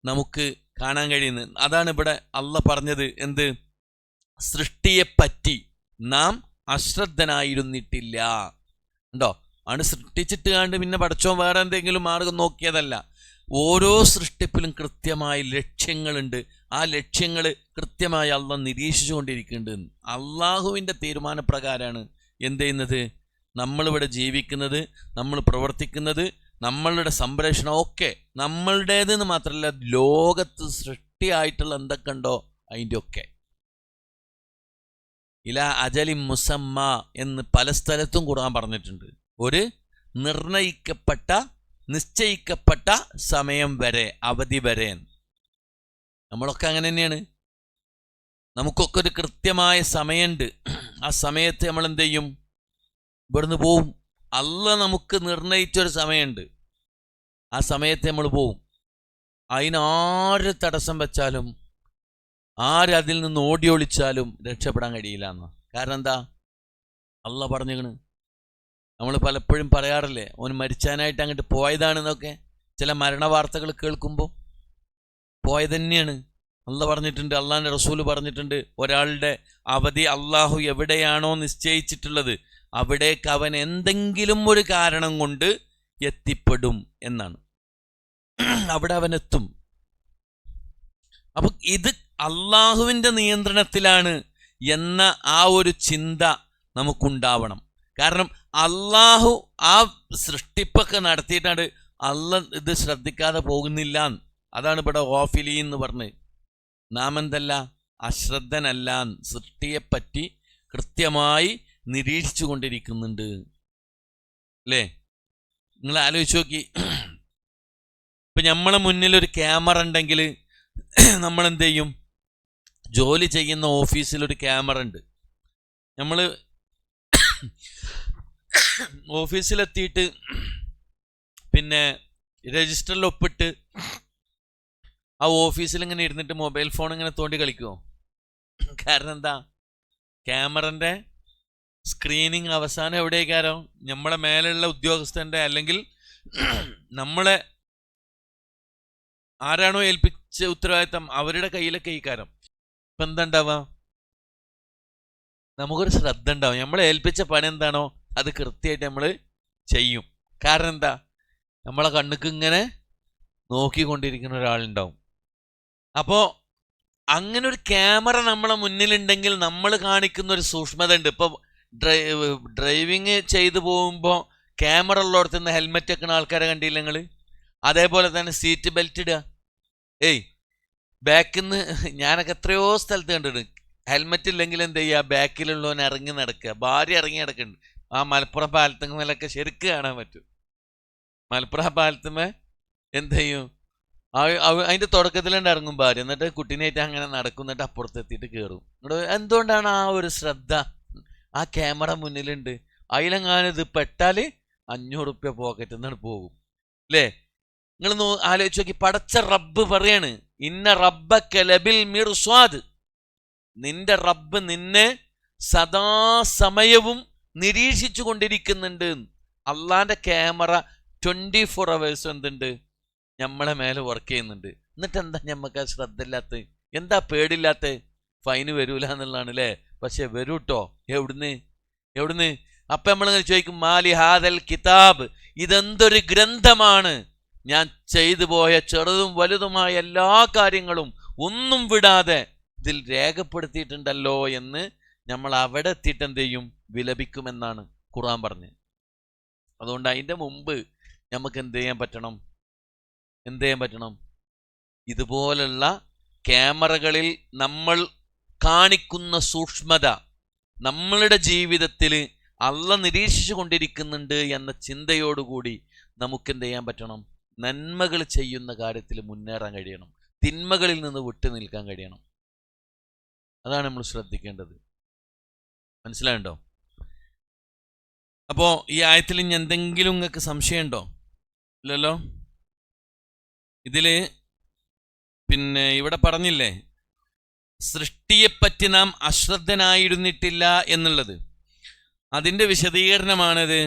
നമുക്ക് കാണാൻ കഴിയുന്നത്. അതാണ് ഇവിടെ അള്ളാഹ് പറഞ്ഞത്. എന്ത്? സൃഷ്ടിയെപ്പറ്റി നാം അശ്രദ്ധനായിരുന്നിട്ടില്ല. ഉണ്ടോ? ആണ് സൃഷ്ടിച്ചിട്ട് കണ്ട് പിന്നെ പടച്ചോൻ വേറെ എന്തെങ്കിലും മാർഗം നോക്കിയതല്ല. ഓരോ സൃഷ്ടിപ്പിലും കൃത്യമായ ലക്ഷ്യങ്ങളുണ്ട്. ആ ലക്ഷ്യങ്ങൾ കൃത്യമായി അള്ളാഹ് നിരീക്ഷിച്ചു കൊണ്ടിരിക്കുന്നുണ്ട്. അള്ളാഹുവിൻ്റെ തീരുമാനപ്രകാരമാണ് എന്ത് ചെയ്യുന്നത്? നമ്മളിവിടെ ജീവിക്കുന്നത്, നമ്മൾ പ്രവർത്തിക്കുന്നത്, നമ്മളുടെ സംരക്ഷണം ഒക്കെ നമ്മളുടേതെന്ന് മാത്രമല്ല, ലോകത്ത് സൃഷ്ടിയായിട്ടുള്ള എന്തൊക്കെ ഉണ്ടോ അതിൻ്റെ ഒക്കെ. ഇല അജലി മുസമ്മ എന്ന് പല സ്ഥലത്തും ഖുർആൻ പറഞ്ഞിട്ടുണ്ട്. ഒരു നിശ്ചയിക്കപ്പെട്ട സമയം വരെ, അവധി വരെ. നമ്മളൊക്കെ അങ്ങനെ തന്നെയാണ്. നമുക്കൊക്കെ ഒരു കൃത്യമായ സമയമുണ്ട്. ആ സമയത്ത് നമ്മൾ എന്ത് ചെയ്യും? ഇവിടുന്ന് പോവും. അള്ളാഹ് നമുക്ക് നിർണയിച്ചൊരു സമയമുണ്ട്. ആ സമയത്ത് നമ്മൾ പോവും. അതിനാര് തടസ്സം വെച്ചാലും, ആരതിൽ നിന്ന് ഓടി ഒളിച്ചാലും രക്ഷപ്പെടാൻ കഴിയില്ല എന്ന്. കാരണം എന്താ? അള്ളാഹ് പറഞ്ഞിരിക്കണ്. നമ്മൾ പലപ്പോഴും പറയാറില്ലേ, ഓൻ മരിച്ചാനായിട്ട് അങ്ങോട്ട് പോയതാണെന്നൊക്കെ. ചില മരണ വാർത്തകൾ കേൾക്കുമ്പോൾ പോയതന്നെയാണ്. അള്ളാഹ് പറഞ്ഞിട്ടുണ്ട്, അള്ളാഹിൻ്റെ റസൂല് പറഞ്ഞിട്ടുണ്ട്, ഒരാളുടെ അവധി അള്ളാഹു എവിടെയാണോ നിശ്ചയിച്ചിട്ടുള്ളത് അവിടേക്ക് അവൻ എന്തെങ്കിലും ഒരു കാരണം കൊണ്ട് എത്തിപ്പെടും എന്നാണ്. അവിടെ അവൻ എത്തും. അപ്പൊ ഇത് അള്ളാഹുവിൻ്റെ നിയന്ത്രണത്തിലാണ് എന്ന ആ ഒരു ചിന്ത നമുക്കുണ്ടാവണം. കാരണം അള്ളാഹു ആ സൃഷ്ടിപ്പൊക്കെ നടത്തിയിട്ടാണ് അള്ളാഹ് ഇത് ശ്രദ്ധിക്കാതെ പോകുന്നില്ല. അതാണ് ഇവിടെ ഗാഫിലി എന്ന് പറഞ്ഞ്. നാം എന്തല്ല? അശ്രദ്ധനല്ല. സൃഷ്ടിയെപ്പറ്റി കൃത്യമായി നിരീക്ഷിച്ചു കൊണ്ടിരിക്കുന്നുണ്ട്. അല്ലേ? നിങ്ങൾ ആലോചിച്ച് നോക്കി. ഇപ്പം നമ്മളെ മുന്നിൽ ഒരു ക്യാമറ ഉണ്ടെങ്കിൽ നമ്മൾ എന്ത് ചെയ്യും? ജോലി ചെയ്യുന്ന ഓഫീസിൽ ഒരു ക്യാമറ ഉണ്ട്. നമ്മൾ ഓഫീസിലെത്തിയിട്ട് പിന്നെ രജിസ്റ്ററിൽ ഒപ്പിട്ട് ആ ഓഫീസിൽ ഇങ്ങനെ ഇരുന്നിട്ട് മൊബൈൽ ഫോൺ ഇങ്ങനെ തോണ്ടി കളിക്കുമോ? കാരണം എന്താ? ക്യാമറൻ്റെ സ്ക്രീനിങ് അവസാനം എവിടേക്കാരോ നമ്മളെ മേലുള്ള ഉദ്യോഗസ്ഥൻ്റെ അല്ലെങ്കിൽ നമ്മളെ ആരാണോ ഏൽപ്പിച്ച ഉത്തരവാദിത്തം അവരുടെ കയ്യിലൊക്കെ ഈ കാര്യം. ഇപ്പം എന്താ ഉണ്ടാവുക? നമുക്കൊരു ശ്രദ്ധ ഉണ്ടാവും. നമ്മളെ ഏൽപ്പിച്ച പണി എന്താണോ അത് കൃത്യമായിട്ട് നമ്മൾ ചെയ്യും. കാരണം എന്താ? നമ്മളെ കണ്ണുക്ക് ഇങ്ങനെ നോക്കിക്കൊണ്ടിരിക്കുന്ന ഒരാളുണ്ടാവും. അപ്പോൾ അങ്ങനെ ഒരു ക്യാമറ നമ്മളെ മുന്നിലുണ്ടെങ്കിൽ നമ്മൾ കാണിക്കുന്ന ഒരു സൂക്ഷ്മത ഉണ്ട്. ഇപ്പോൾ ഡ്രൈവിങ് ചെയ്തു പോകുമ്പോൾ ക്യാമറ ഉള്ളിടത്ത് നിന്ന് ഹെൽമെറ്റ് വെക്കുന്ന ആൾക്കാരെ കണ്ടില്ല നിങ്ങൾ? അതേപോലെ തന്നെ സീറ്റ് ബെൽറ്റ് ഇടുക. ബാക്കിൽ നിന്ന് ഞാനൊക്കെ എത്രയോ സ്ഥലത്ത് കണ്ടിട്ടുണ്ട്. ഹെൽമെറ്റ് ഇല്ലെങ്കിൽ എന്ത് ചെയ്യുക? ബാക്കിലുള്ളവൻ ഇറങ്ങി നടക്കുക. ഭാര്യ ഇറങ്ങി നടക്കുന്നുണ്ട്. ആ മലപ്പുറം പാലത്തുമേലൊക്കെ ശരിക്കും കാണാൻ പറ്റും. മലപ്പുറം പാലത്തുമേ എന്ത് ചെയ്യും? അതിൻ്റെ തുടക്കത്തിലുണ്ട് ഇറങ്ങും ഭാര്യ, എന്നിട്ട് കുട്ടീനായിട്ട് അങ്ങനെ നടക്കും, എന്നിട്ട് അപ്പുറത്തെത്തിയിട്ട് കയറും. എന്തുകൊണ്ടാണ് ആ ഒരു ശ്രദ്ധ? ആ ക്യാമറ മുന്നിലുണ്ട്. അതിലെങ്ങാനും ഇത് പെട്ടാൽ 500 റുപ്യ പോക്കറ്റിൽ നിന്നാണ് പോകും അല്ലേ? നിങ്ങൾ ആലോചിച്ച് നോക്കി. പടച്ച റബ്ബ് പറയാണ്, ഇന്ന റബ്ബക ലബിൽ മിർസ്വാദ്. നിന്റെ റബ്ബ് നിന്നെ സദാസമയവും നിരീക്ഷിച്ചു കൊണ്ടിരിക്കുന്നുണ്ട്. അള്ളാന്റെ ക്യാമറ 24 hours എന്തുണ്ട്? നമ്മളെ മേലെ വർക്ക് ചെയ്യുന്നുണ്ട്. എന്നിട്ട് എന്താ ഞമ്മക്ക് ആ ശ്രദ്ധ ഇല്ലാത്ത? എന്താ പേടില്ലാത്ത? ഫൈന് വരൂല എന്നുള്ളതാണ് അല്ലേ? പക്ഷെ വരൂട്ടോ. എവിടുന്ന്? അപ്പൊ നമ്മളിങ്ങനെ ചോദിക്കും, മാലി ഹാദൽ കിതാബ്, ഇതെന്തൊരു ഗ്രന്ഥമാണ്? ഞാൻ ചെയ്തു പോയ ചെറുതും വലുതുമായ എല്ലാ കാര്യങ്ങളും ഒന്നും വിടാതെ ഇതിൽ രേഖപ്പെടുത്തിയിട്ടുണ്ടല്ലോ എന്ന് നമ്മൾ അവിടെ എത്തിയിട്ട് എന്ത് ചെയ്യും? വിലപിക്കുമെന്നാണ് ഖുർആൻ പറഞ്ഞത്. അതുകൊണ്ട് അതിൻ്റെ മുമ്പ് നമുക്ക് എന്ത് ചെയ്യാൻ പറ്റണം? ഇതുപോലുള്ള ക്യാമറകളിൽ നമ്മൾ കാണിക്കുന്ന സൂക്ഷ്മത നമ്മളുടെ ജീവിതത്തിൽ അള്ളാഹ് നിരീക്ഷിച്ചു കൊണ്ടിരിക്കുന്നുണ്ട് എന്ന ചിന്തയോടുകൂടി നമുക്ക് എന്ത് ചെയ്യാൻ പറ്റണം? നന്മകൾ ചെയ്യുന്ന കാര്യത്തിൽ മുന്നേറാൻ കഴിയണം. തിന്മകളിൽ നിന്ന് വിട്ടു നിൽക്കാൻ കഴിയണം. അതാണ് നമ്മൾ ശ്രദ്ധിക്കേണ്ടത്. മനസ്സിലായുണ്ടോ? അപ്പോൾ ഈ ആയത്തിൽ ഇനി എന്തെങ്കിലും നിങ്ങൾക്ക് സംശയമുണ്ടോ? ഇല്ലല്ലോ. ഇതിൽ പിന്നെ ഇവിടെ പറഞ്ഞില്ലേ സൃഷ്ടിയെപ്പറ്റി നാം അശ്രദ്ധനായിരുന്നിട്ടില്ല എന്നുള്ളത്. അതിൻ്റെ വിശദീകരണമാണിത്.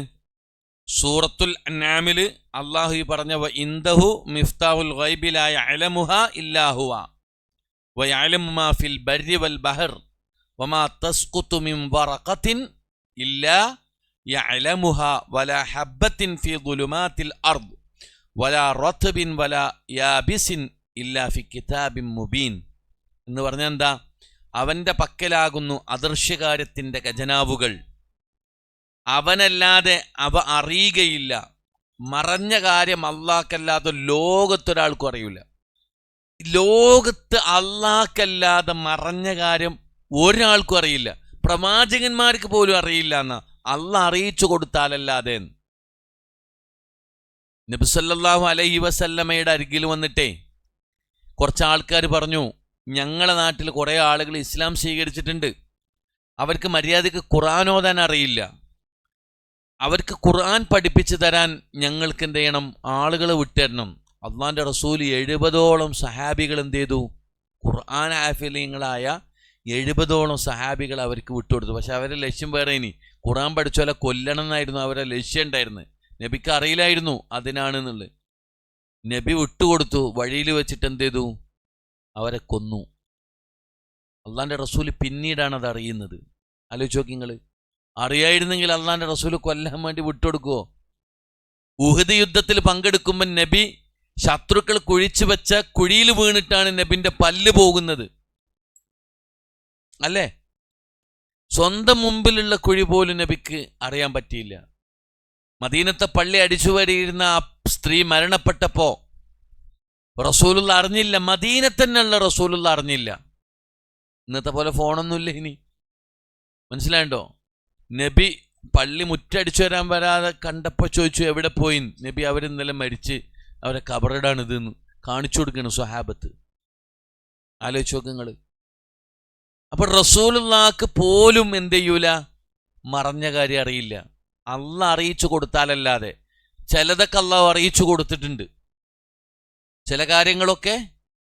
സൂറത്തുൽ അൻആമിൽ അള്ളാഹു പറഞ്ഞ ഇൻദഹു മിഫ്താഹുൽ ഗൈബി ലാ യഅലമുഹാ ഇല്ലാ ഹുവ വയഅലമു മാ ഫിൽ ബർരി വൽ ബഹർ വമാ തസ്ഖുതു മിൻ വറഖത്തിൻ ഇല്ലാ യഅലമുഹാ വലാ ഹബ്ബത്തിൻ ഫീ ദുലുമാത്തിൽ അർദ് വലാ റത്ബിൻ വലാ യാബിസിൻ ഇല്ലാ ഫി കിതാബിൻ മുബീൻ എന്ന് പറഞ്ഞാൽ എന്താ? അവൻ്റെ പക്കലാകുന്നു അദൃശ്യകാര്യത്തിൻ്റെ ഖജനാവുകൾ. അവനല്ലാതെ അവ അറിയുകയില്ല. മറഞ്ഞ കാര്യം അള്ളാഹ്ക്കല്ലാതെ ലോകത്തൊരാൾക്കും അറിയില്ല. ലോകത്ത് അള്ളാഹ്ക്കല്ലാതെ മറഞ്ഞ കാര്യം ഒരാൾക്കും അറിയില്ല. പ്രവാചകന്മാർക്ക് പോലും അറിയില്ല എന്നാ. അള്ളാഹ് അറിയിച്ചു കൊടുത്താലല്ലാതെ. നബി സല്ലല്ലാഹു അലൈഹി വസല്ലമയുടെ അരികിൽ വന്നിട്ടേ കുറച്ച് ആൾക്കാർ പറഞ്ഞു, ഞങ്ങളെ നാട്ടിൽ കുറേ ആളുകൾ ഇസ്ലാം സ്വീകരിച്ചിട്ടുണ്ട്, അവർക്ക് മര്യാദയ്ക്ക് ഖുർആൻ ഓതാൻ അറിയില്ല, അവർക്ക് ഖുർആൻ പഠിപ്പിച്ചു തരാൻ ഞങ്ങൾക്ക് എന്ത് ചെയ്യണം? ആളുകളെ വിട്ടുതരണം. അള്ളാന്റെ റസൂൽ 70ഓളം സഹാബികൾ എന്ത് ചെയ്തു? ഖുർആൻ ഹാഫിളീങ്ങളായ 70ഓളം സഹാബികൾ അവർക്ക് വിട്ടുകൊടുത്തു. പക്ഷെ അവരുടെ ലക്ഷ്യം വേറെ. ഇനി ഖുർആൻ പഠിച്ചോലെ കൊല്ലണം എന്നായിരുന്നു അവരുടെ ലക്ഷ്യം ഉണ്ടായിരുന്നത്. നബിക്ക് അറിയില്ലായിരുന്നു അതിനാണെന്നുള്ളത്. നബി വിട്ടുകൊടുത്തു. വഴിയിൽ വെച്ചിട്ട് എന്ത് ചെയ്തു? അവരെ കൊന്നു. അള്ളാന്റെ റസൂൽ പിന്നീടാണ് അത് അറിയുന്നത്. ആലോചിച്ച് നോക്കി നിങ്ങൾ. അറിയായിരുന്നെങ്കിൽ അള്ളാന്റെ റസൂൽ കൊല്ലാൻ വേണ്ടി വിട്ടുകൊടുക്കുവോ? ഉഹദ് യുദ്ധത്തിൽ പങ്കെടുക്കുമ്പോൾ നബി ശത്രുക്കൾ കുഴിച്ചു വെച്ച കുഴിയിൽ വീണിട്ടാണ് നബിന്റെ പല്ല് പോകുന്നത് അല്ലേ? സ്വന്തം മുമ്പിലുള്ള കുഴി പോലും നബിക്ക് അറിയാൻ പറ്റിയില്ല. മദീനത്തെ പള്ളി അടിച്ചുവരിയിരുന്ന ആ സ്ത്രീ മരണപ്പെട്ടപ്പോ റസൂലുള്ള അറിഞ്ഞില്ല. മദീനത്തന്നെയുള്ള റസൂലുള്ള അറിഞ്ഞില്ല. ഇന്നത്തെ പോലെ ഫോണൊന്നുമില്ല ഇനി. മനസ്സിലായോ? നബി പള്ളി മുറ്റടിച്ചു വരാൻ വരാതെ കണ്ടപ്പോൾ ചോദിച്ചു, എവിടെ പോയി? നബി അവരിന്നലെ മരിച്ച് അവരെ കബറിടാണ് ഇതെന്ന് കാണിച്ചു കൊടുക്കണം സ്വഹാബത്ത്. ആലോചിച്ച് നോക്ക് നിങ്ങൾ. അപ്പൊ റസൂലുള്ളാഹിക്ക് പോലും എന്ത് ചെയ്യൂല? മറഞ്ഞ കാര്യം അറിയില്ല. അള്ളാഹ് അറിയിച്ചു കൊടുത്താലല്ലാതെ. ചിലതൊക്കെ അള്ളാഹു അറിയിച്ചു കൊടുത്തിട്ടുണ്ട്. ചില കാര്യങ്ങളൊക്കെ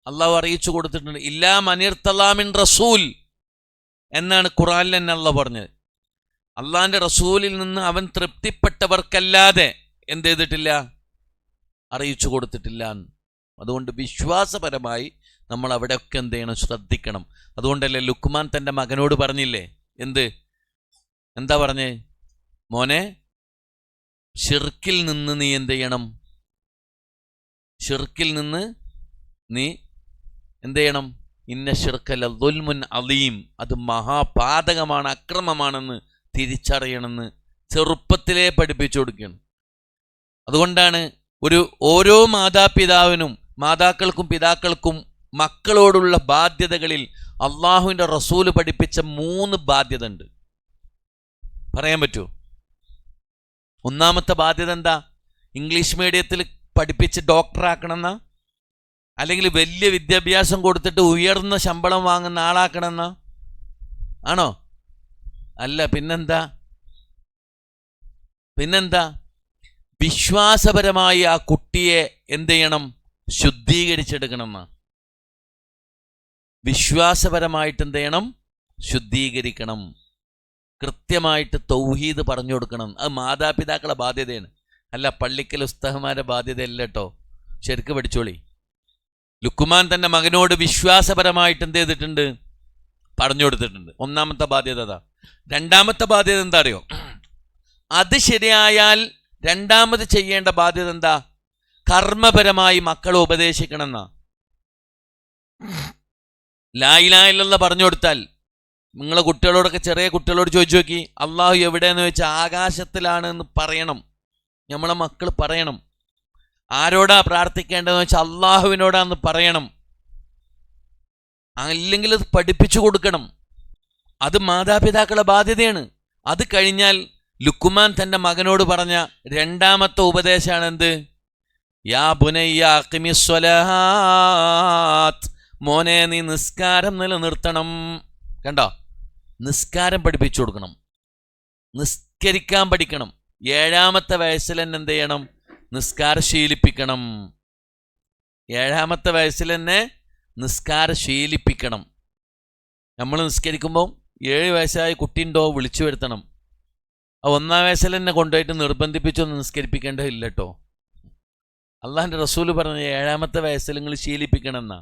അള്ളാഹു അറിയിച്ചു കൊടുത്തിട്ടുണ്ട്. ഇല്ലാ മനിർത്തലാമിൻ റസൂൽ എന്നാണ് ഖുർആനിൽ തന്നെ അള്ളാഹ് പറഞ്ഞത്. അള്ളാഹിന്റെ റസൂലിൽ നിന്ന് അവൻ തൃപ്തിപ്പെട്ടവർക്കല്ലാതെ എന്ത് ചെയ്തിട്ടില്ല? അറിയിച്ചു കൊടുത്തിട്ടില്ല. അതുകൊണ്ട് വിശ്വാസപരമായി നമ്മൾ അവിടെയൊക്കെ എന്ത് ചെയ്യണം, ശ്രദ്ധിക്കണം. അതുകൊണ്ടല്ലേ ലുക്മാൻ തൻ്റെ മകനോട് പറഞ്ഞില്ലേ, എന്താ പറഞ്ഞേ, മോനെ ഷിർക്കിൽ നിന്ന് നീ എന്ത് ചെയ്യണം, ഷിർക്കിൽ നിന്ന് നീ എന്ത് ചെയ്യണം, ഇന്ന ഷിർക്കല ദുൽമുൻ അലീം, അത് മഹാപാതകമാണ്, അക്രമമാണെന്ന് തിരിച്ചറിയണമെന്ന് ചെറുപ്പത്തിലേ പഠിപ്പിച്ചു കൊടുക്കുകയാണ്. അതുകൊണ്ടാണ് ഓരോ മാതാക്കൾക്കും പിതാക്കൾക്കും മക്കളോടുള്ള ബാധ്യതകളിൽ അള്ളാഹുവിൻ്റെ റസൂല് പഠിപ്പിച്ച 3 ബാധ്യത ഉണ്ട്. പറയാൻ പറ്റുമോ? ഒന്നാമത്തെ ബാധ്യത എന്താ? ഇംഗ്ലീഷ് മീഡിയത്തിൽ പഠിപ്പിച്ച് ഡോക്ടറാക്കണമെന്നാ, അല്ലെങ്കിൽ വലിയ വിദ്യാഭ്യാസം കൊടുത്തിട്ട് ഉയർന്ന ശമ്പളം വാങ്ങുന്ന ആളാക്കണമെന്നാ? ആണോ? അല്ല. പിന്നെന്താ? വിശ്വാസപരമായി ആ കുട്ടിയെ എന്ത് ചെയ്യണം, ശുദ്ധീകരിച്ചെടുക്കണം. വിശ്വാസപരമായിട്ട് എന്ത് ചെയ്യണം, ശുദ്ധീകരിക്കണം. കൃത്യമായിട്ട് തൗഹീദ് പറഞ്ഞു കൊടുക്കണം. അത് മാതാപിതാക്കളുടെ ബാധ്യതയാണ്, അല്ല പള്ളിക്കൽ ഉസ്താദുമാരുടെ ബാധ്യതയല്ല കേട്ടോ. ശരിക്ക് പഠിച്ചോളി. ലുക്മാൻ തൻ്റെ മകനോട് വിശ്വാസപരമായിട്ട് എന്ത് ചെയ്തിട്ടുണ്ട്, പറഞ്ഞു കൊടുത്തിട്ടുണ്ട്. ഒന്നാമത്തെ ബാധ്യത അതാ. രണ്ടാമത്തെ ബാധ്യത എന്താ അറിയോ? അത് ശരിയായാൽ രണ്ടാമത് ചെയ്യേണ്ട ബാധ്യത എന്താ? കർമ്മപരമായി മക്കളെ ഉപദേശിക്കണം എന്നാ. ലാ ഇലാഹ ഇല്ലല്ലാഹ് പറഞ്ഞു കൊടുത്താൽ, നിങ്ങളെ കുട്ടികളോടൊക്കെ, ചെറിയ കുട്ടികളോട് ചോദിച്ചു നോക്കി, അള്ളാഹു എവിടെയെന്ന് ചോദിച്ചാൽ ആകാശത്തിലാണ് എന്ന് പറയണം. നമ്മളെ മക്കൾ പറയണം. ആരോടാ പ്രാർത്ഥിക്കേണ്ടതെന്ന് വെച്ചാൽ അള്ളാഹുവിനോടാന്ന് പറയണം. അല്ലെങ്കിൽ അത് പഠിപ്പിച്ചു കൊടുക്കണം. അത് മാതാപിതാക്കളുടെ ബാധ്യതയാണ്. അത് കഴിഞ്ഞാൽ ലുക്മാൻ തൻ്റെ മകനോട് പറഞ്ഞ രണ്ടാമത്തെ ഉപദേശമാണ് എന്ത്? യാ ബുനയ്യ അഖിമിസ് സ്വലാത്ത്, മോനെ നീ നിസ്കാരം നിലനിർത്തണം. കണ്ടോ? നിസ്കാരം പഠിപ്പിച്ചു കൊടുക്കണം, നിസ്കരിക്കാൻ പഠിക്കണം. 7ാമത്തെ വയസ്സിൽ തന്നെ എന്ത് ചെയ്യണം? നിസ്കാരം ശീലിപ്പിക്കണം. 7ാമത്തെ വയസ്സിൽ തന്നെ നിസ്കാരം ശീലിപ്പിക്കണം. നമ്മൾ നിസ്കരിക്കുമ്പോൾ 7 വയസ്സായ കുട്ടിയുണ്ടോ വിളിച്ചു വരുത്തണം. ആ 1ാം വയസ്സിൽ തന്നെ കൊണ്ടുപോയിട്ട് നിർബന്ധിപ്പിച്ചൊന്നും നിസ്കരിപ്പിക്കേണ്ടതില്ല കേട്ടോ. അള്ളാഹിൻ്റെ റസൂല് പറഞ്ഞ 7ാമത്തെ വയസ്സിൽ നിങ്ങൾ ശീലിപ്പിക്കണം എന്നാ.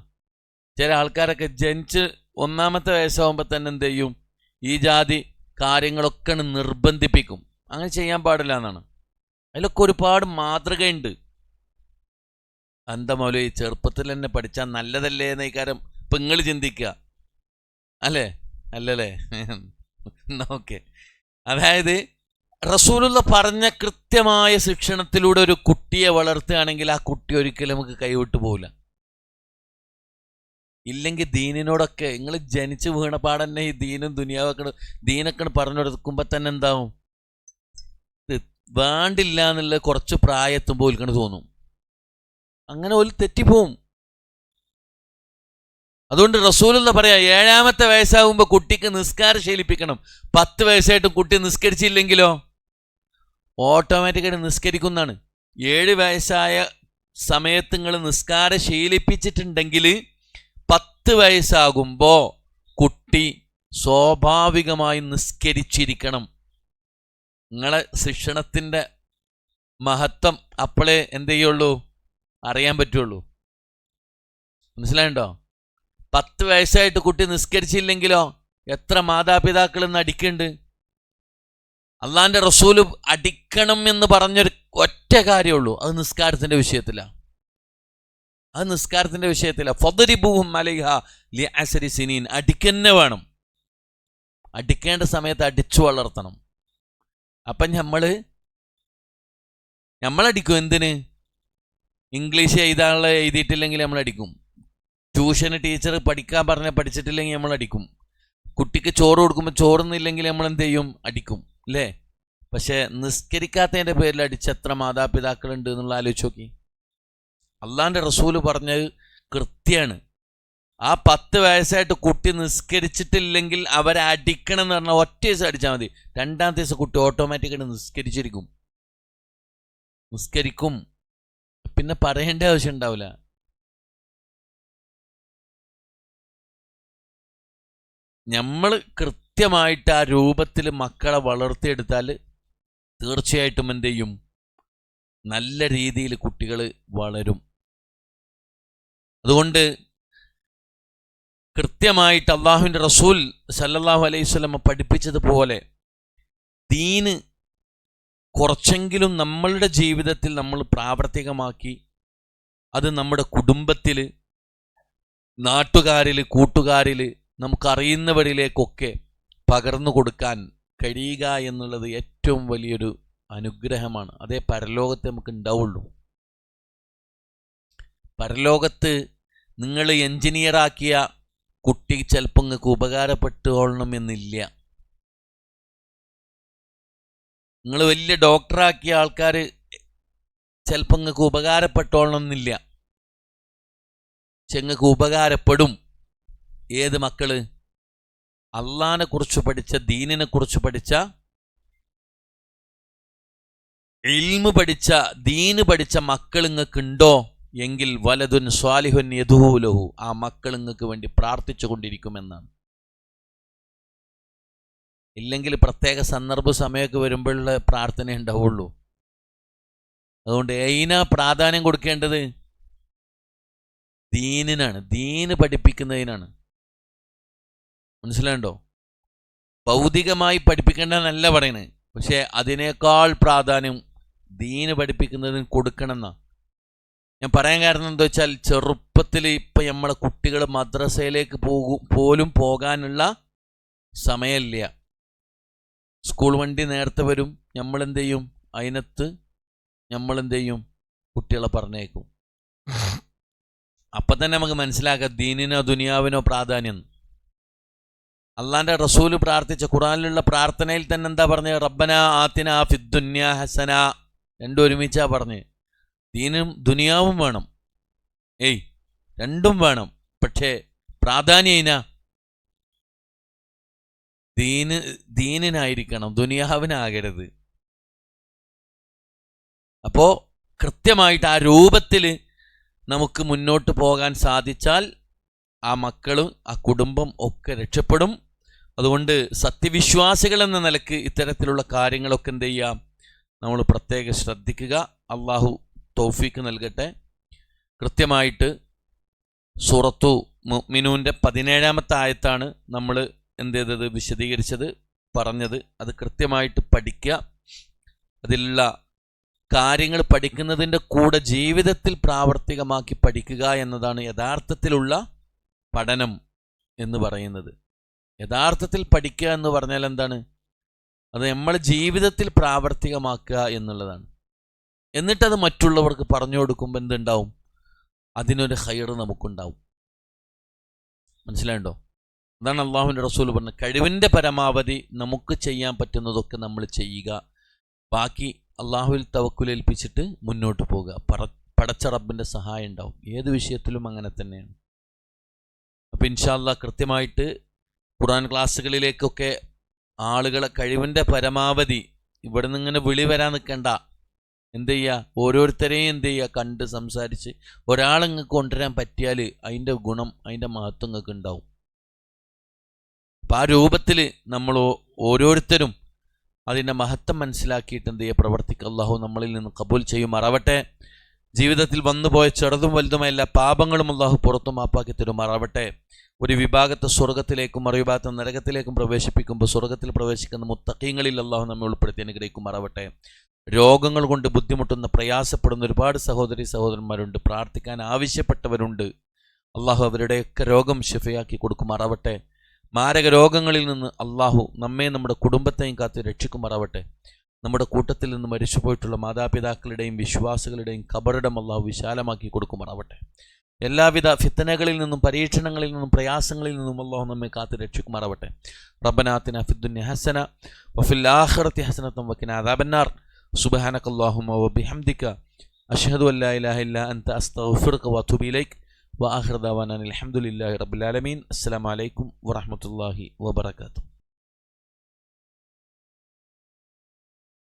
ചില ആൾക്കാരൊക്കെ ജനിച്ച് 1ാമത്തെ വയസ്സാകുമ്പോൾ തന്നെ എന്ത് ചെയ്യും? ഈ ജാതി കാര്യങ്ങളൊക്കെ നിർബന്ധിപ്പിക്കും. അങ്ങനെ ചെയ്യാൻ പാടില്ല എന്നാണ്. അതിലൊക്കെ ഒരുപാട് മാതൃകയുണ്ട്. എന്താ മൗലവി, ഈ ചെറുപ്പത്തിൽ തന്നെ പഠിച്ചാൽ നല്ലതല്ലേ എന്ന കാര്യം ഇപ്പം നിങ്ങൾ ചിന്തിക്കുക അല്ലല്ലേ? ഓക്കെ. അതായത് റസൂലുള്ള പറഞ്ഞ കൃത്യമായ ശിക്ഷണത്തിലൂടെ ഒരു കുട്ടിയെ വളർത്തുകയാണെങ്കിൽ ആ കുട്ടി ഒരിക്കലും നമുക്ക് കൈവിട്ടു പോകില്ല. ഇല്ലെങ്കിൽ ദീനിനോടൊക്കെ നിങ്ങൾ ജനിച്ച് വീണ പാടന്നെ ഈ ദീനും ദീനൊക്കെ പറഞ്ഞു കൊടുക്കുമ്പോൾ തന്നെ എന്താവും? വേണ്ടില്ല എന്നുള്ള കുറച്ച് പ്രായത്തുമ്പോൾ ഓൽക്കണ് തോന്നും. അങ്ങനെ ഓൽ തെറ്റിപ്പോവും. അതുകൊണ്ട് റസൂലുള്ള പറയാ 7ാമത്തെ വയസ്സാകുമ്പോൾ കുട്ടിക്ക് നിസ്കാരം ശീലിപ്പിക്കണം. 10 വയസ്സായിട്ടും കുട്ടി നിസ്കരിച്ചില്ലെങ്കിലോ ഓട്ടോമാറ്റിക്കായിട്ട് നിസ്കരിക്കുന്നതാണ്. 7 വയസ്സായ സമയത്ത് നിങ്ങൾ നിസ്കാരം ശീലിപ്പിച്ചിട്ടുണ്ടെങ്കിൽ 10 വയസ്സാകുമ്പോൾ കുട്ടി സ്വാഭാവികമായി നിസ്കരിച്ചിരിക്കണം. നിങ്ങളെ ശിക്ഷണത്തിൻ്റെ മഹത്വം അപ്പോഴേ എന്ത് ചെയ്യുള്ളൂ, അറിയാൻ പറ്റുള്ളൂ. മനസ്സിലായിട്ടോ? 10 വയസ്സായിട്ട് കുട്ടി നിസ്കരിച്ചില്ലെങ്കിലോ എത്ര മാതാപിതാക്കൾ ഇന്ന് അടിക്കുന്നുണ്ട്. അള്ളാഹിൻ്റെ റസൂല് അടിക്കണം എന്ന് പറഞ്ഞൊരു ഒറ്റ കാര്യമുള്ളൂ, അത് നിസ്കാരത്തിൻ്റെ വിഷയത്തിലാണ്. ഫദ്രിബൂഹും അലൈഹ ലിഅസ്രി സിനീൻ, അടിക്കന്നെ വേണം. അടിക്കേണ്ട സമയത്ത് അടിച്ചു വളർത്തണം. അപ്പം നമ്മളടിക്കും. എന്തിന്? ഇംഗ്ലീഷ് എഴുതിയിട്ടില്ലെങ്കിൽ നമ്മളടിക്കും. ട്യൂഷന് ടീച്ചർ പഠിക്കാൻ പറഞ്ഞാൽ പഠിച്ചിട്ടില്ലെങ്കിൽ നമ്മളടിക്കും. കുട്ടിക്ക് ചോറ് കൊടുക്കുമ്പോൾ ചോറുന്നില്ലെങ്കിൽ നമ്മൾ എന്ത് ചെയ്യും? അടിക്കും അല്ലേ? പക്ഷെ നിസ്കരിക്കാത്തതിൻ്റെ പേരിൽ അടിച്ച എത്ര മാതാപിതാക്കളുണ്ട് എന്നുള്ള ആലോചിച്ച് നോക്കി. അള്ളാഹിൻ്റെ റസൂല് പറഞ്ഞത് കൃത്യമാണ്. ആ 10 വയസ്സായിട്ട് കുട്ടി നിസ്കരിച്ചിട്ടില്ലെങ്കിൽ അവരെ അടിക്കണം എന്ന് പറഞ്ഞാൽ ഒറ്റ ദിവസം അടിച്ചാൽ മതി. 2ാമത്തെ ദിവസം കുട്ടി ഓട്ടോമാറ്റിക്കായിട്ട് നിസ്കരിക്കും. പിന്നെ പറയേണ്ട ആവശ്യം ഉണ്ടാവില്ല. നമ്മൾ കൃത്യമായിട്ട് ആ രൂപത്തിൽ മക്കളെ വളർത്തിയെടുത്താൽ തീർച്ചയായിട്ടും എന്ത് ചെയ്യും? നല്ല രീതിയിൽ കുട്ടികൾ വളരും. അതുകൊണ്ട് കൃത്യമായിട്ട് അള്ളാഹുവിൻ്റെ റസൂൽ സല്ലല്ലാഹു അലൈഹി വസല്ലം പഠിപ്പിച്ചതുപോലെ ദീന് കുറച്ചെങ്കിലും നമ്മളുടെ ജീവിതത്തിൽ നമ്മൾ പ്രാവർത്തികമാക്കി അത് നമ്മുടെ കുടുംബത്തിൽ, നാട്ടുകാരിൽ, കൂട്ടുകാരിൽ, നമുക്കറിയുന്നവരിലേക്കൊക്കെ പകർന്നു കൊടുക്കാൻ കഴിയുക എന്നുള്ളത് ഏറ്റവും വലിയൊരു അനുഗ്രഹമാണ്. അതേ പരലോകത്ത് നമുക്ക് ഉണ്ടാവുള്ളൂ. പരലോകത്ത് നിങ്ങൾ എൻജിനീയറാക്കിയ കുട്ടി ചിലപ്പോൾ നിങ്ങൾക്ക് ഉപകാരപ്പെട്ടുകൊള്ളണം എന്നില്ല. നിങ്ങൾ വലിയ ഡോക്ടറാക്കിയ ആൾക്കാർ ചിലപ്പോൾ നിങ്ങൾക്ക് ഉപകാരപ്പെട്ടോളണം എന്നില്ല. പക്ഷെ നിങ്ങൾക്ക് ഉപകാരപ്പെടും. ഏത് മക്കള്? അള്ളാഹിനെ കുറിച്ച് പഠിച്ച, ദീനിനെ കുറിച്ച് പഠിച്ച, ഇൽമ് പഠിച്ച, ദീന് പഠിച്ച മക്കൾ നിങ്ങൾക്കുണ്ടോ എങ്കിൽ വലതുൻ സ്വാലിഹുൻ യദൂഉ ലഹു, ആ മക്കൾ നിങ്ങൾക്ക് വേണ്ടി പ്രാർത്ഥിച്ചു കൊണ്ടിരിക്കുമെന്നാണ്. ഇല്ലെങ്കിൽ പ്രത്യേക സന്ദർഭ സമയമൊക്കെ വരുമ്പോഴുള്ള പ്രാർത്ഥന ഉണ്ടാവുള്ളൂ. അതുകൊണ്ട് അതിനാ പ്രാധാന്യം കൊടുക്കേണ്ടത് ദീനിനാണ്, ദീന് പഠിപ്പിക്കുന്നതിനാണ്. മനസ്സിലാണ്ടോ? ഭൗതികമായി പഠിപ്പിക്കേണ്ടതെന്നല്ല പറയണേ, പക്ഷെ അതിനേക്കാൾ പ്രാധാന്യം ദീന് പഠിപ്പിക്കുന്നതിന് കൊടുക്കണമെന്നാ ഞാൻ പറയാൻ കാരണം. എന്താ വെച്ചാൽ ചെറുപ്പത്തിൽ ഇപ്പം നമ്മളെ കുട്ടികൾ മദ്രസയിലേക്ക് പോലും പോകാനുള്ള സമയമില്ല. സ്കൂൾ വണ്ടി നേരത്തെ വരും, നമ്മളെന്ത് ചെയ്യും? അതിനകത്ത് നമ്മളെന്ത് ചെയ്യും? കുട്ടികളെ പറഞ്ഞേക്കും. അപ്പം തന്നെ നമുക്ക് മനസ്സിലാക്കാം ദീനിനോ ദുനിയാവിനോ പ്രാധാന്യം. അള്ളാന്റെ റസൂല് പ്രാർത്ഥിച്ച ഖുർആനിലുള്ള പ്രാർത്ഥനയിൽ തന്നെ എന്താ പറഞ്ഞത്? റബ്ബന ആതിന ഫിദ്ദുന്യാ ഹസന. രണ്ടും ഒരുമിച്ചാ പറഞ്ഞ്. ദീനും ദുനിയാവും വേണം, രണ്ടും വേണം. പക്ഷേ പ്രാധാന്യം ദീനിനായിരിക്കണം, ദുനിയാവിനാകരുത്. അപ്പോ കൃത്യമായിട്ട് ആ രൂപത്തിൽ നമുക്ക് മുന്നോട്ട് പോകാൻ സാധിച്ചാൽ ആ മക്കളും ആ കുടുംബം ഒക്കെ രക്ഷപ്പെടും. അതുകൊണ്ട് സത്യവിശ്വാസികൾ എന്ന നിലക്ക് ഇത്തരത്തിലുള്ള കാര്യങ്ങളൊക്കെ എന്ത് ചെയ്യാം? നമ്മൾ പ്രത്യേകം ശ്രദ്ധിക്കുക. അള്ളാഹു തൗഫീക്ക് നൽകട്ടെ. കൃത്യമായിട്ട് സൂറത്തു മുഅ്മിനൂൻ്റെ 17-ാമത്തെ ആയത്താണ് നമ്മൾ എന്ത് ചെയ്തത്? വിശദീകരിച്ചത്, പറഞ്ഞത്. അത് കൃത്യമായിട്ട് പഠിക്കുക. അതിലുള്ള കാര്യങ്ങൾ പഠിക്കുന്നതിൻ്റെ കൂടെ ജീവിതത്തിൽ പ്രാവർത്തികമാക്കി പഠിക്കുക എന്നതാണ് യഥാർത്ഥത്തിലുള്ള പഠനം എന്ന് പറയുന്നത്. യഥാർത്ഥത്തിൽ പഠിക്കുക എന്ന് പറഞ്ഞാൽ എന്താണ്? അത് നമ്മൾ ജീവിതത്തിൽ പ്രാവർത്തികമാക്കുക എന്നുള്ളതാണ്. എന്നിട്ടത് മറ്റുള്ളവർക്ക് പറഞ്ഞു കൊടുക്കുമ്പോൾ എന്തുണ്ടാവും? അതിനൊരു ഖൈർ നമുക്കുണ്ടാവും. മനസ്സിലായുണ്ടോ? അതാണ് അള്ളാഹുവിൻ്റെ റസൂൽ പറഞ്ഞത്, കഴിവിൻ്റെ പരമാവധി നമുക്ക് ചെയ്യാൻ പറ്റുന്നതൊക്കെ നമ്മൾ ചെയ്യുക, ബാക്കി അള്ളാഹുവിൽ തവക്കുലേൽപ്പിച്ചിട്ട് മുന്നോട്ട് പോകുക. പടച്ച റബ്ബിൻ്റെ സഹായം ഉണ്ടാവും. ഏത് വിഷയത്തിലും അങ്ങനെ തന്നെയാണ്. അപ്പം ഇൻഷാ അല്ലാഹ് കൃത്യമായിട്ട് ഖുർആൻ ക്ലാസ്സുകളിലേക്കൊക്കെ ആളുകളെ കഴിവിൻ്റെ പരമാവധി ഇവിടെ നിന്ന് ഇങ്ങനെ വിളി വരാൻ നിൽക്കണ്ട. എന്ത് ചെയ്യുക? ഓരോരുത്തരെയും എന്ത് ചെയ്യുക? കണ്ട് സംസാരിച്ച് ഒരാളിങ്ങ് കൊണ്ടുവരാൻ പറ്റിയാൽ അതിൻ്റെ ഗുണം, അതിൻ്റെ മഹത്വം നിങ്ങൾക്ക് ഉണ്ടാവും. അപ്പം ആ രൂപത്തിൽ നമ്മൾ ഓരോരുത്തരും അതിൻ്റെ മഹത്വം മനസ്സിലാക്കിയിട്ട് എന്ത് ചെയ്യുക? പ്രവർത്തിക്കുക. അല്ലാഹു നമ്മളിൽ നിന്ന് കബൂൽ ചെയ്യുമാറാവട്ടെ. ജീവിതത്തിൽ വന്നുപോയ ചെറുതും വലുതുമായ എല്ലാ പാപങ്ങളും അല്ലാഹു പുറത്തു മാപ്പാക്കി തരുമാറാവട്ടെ. ഒരു വിഭാഗത്തെ സ്വർഗത്തിലേക്കും മറുവിഭാഗത്തെ നരകത്തിലേക്കും പ്രവേശിപ്പിക്കുമ്പോൾ സ്വർഗത്തിൽ പ്രവേശിക്കുന്ന മുത്തഖീങ്ങളിൽ അല്ലാഹു നമ്മെ ഉൾപ്പെടുത്തി അനുഗ്രഹിക്കുമാറാവട്ടെ. രോഗങ്ങൾ കൊണ്ട് ബുദ്ധിമുട്ടുന്ന, പ്രയാസപ്പെടുന്ന ഒരുപാട് സഹോദരി സഹോദരന്മാരുണ്ട്, പ്രാർത്ഥിക്കാൻ ആവശ്യപ്പെട്ടവരുണ്ട്. അല്ലാഹു അവരുടെയൊക്കെ രോഗം ശിഫയാക്കി കൊടുക്കുമാറാവട്ടെ. മാരക രോഗങ്ങളിൽ നിന്ന് അല്ലാഹു നമ്മെ നമ്മുടെ കുടുംബത്തെയും കാത്ത് രക്ഷിക്കുമാറാവട്ടെ. നമ്മുടെ കൂട്ടത്തിൽ നിന്ന് മരിച്ചുപോയിട്ടുള്ള മാതാപിതാക്കളുടെയും വിശ്വാസികളുടെയും ഖബറിടം അല്ലാഹു വിശാലമാക്കി കൊടുക്കുമാറാവട്ടെ. എല്ലാവിധ ഫിത്നകളിൽ നിന്നും പരീക്ഷണങ്ങളിൽ നിന്നും പ്രയാസങ്ങളിൽ നിന്നും അല്ലാഹു നമ്മെ കാത്ത് രക്ഷിക്കുമാറാവട്ടെ. റബ്ബനാ ആതിനാ ഫിദ്ദുന്യ ഹസന വഫിൽ ആഖിറതി ഹസനതൻ വഖിനാ അദാബന്നാർ. സുബ്ഹാനകല്ലാഹുമ്മ വബിഹംദിക അഷ്ഹദു അൻ ലാ ഇലാഹ ഇല്ലാ അൻത അസ്തഗ്ഫിറുക വഅതൂബു ഇലൈക് വആഖിറു ദഅവാനാ അൽഹംദുലില്ലാഹി റബ്ബിൽ ആലമീൻ. അസ്സലാമു അലൈക്കും വറഹ്മത്തുള്ളാഹി വബറകാതുഹു.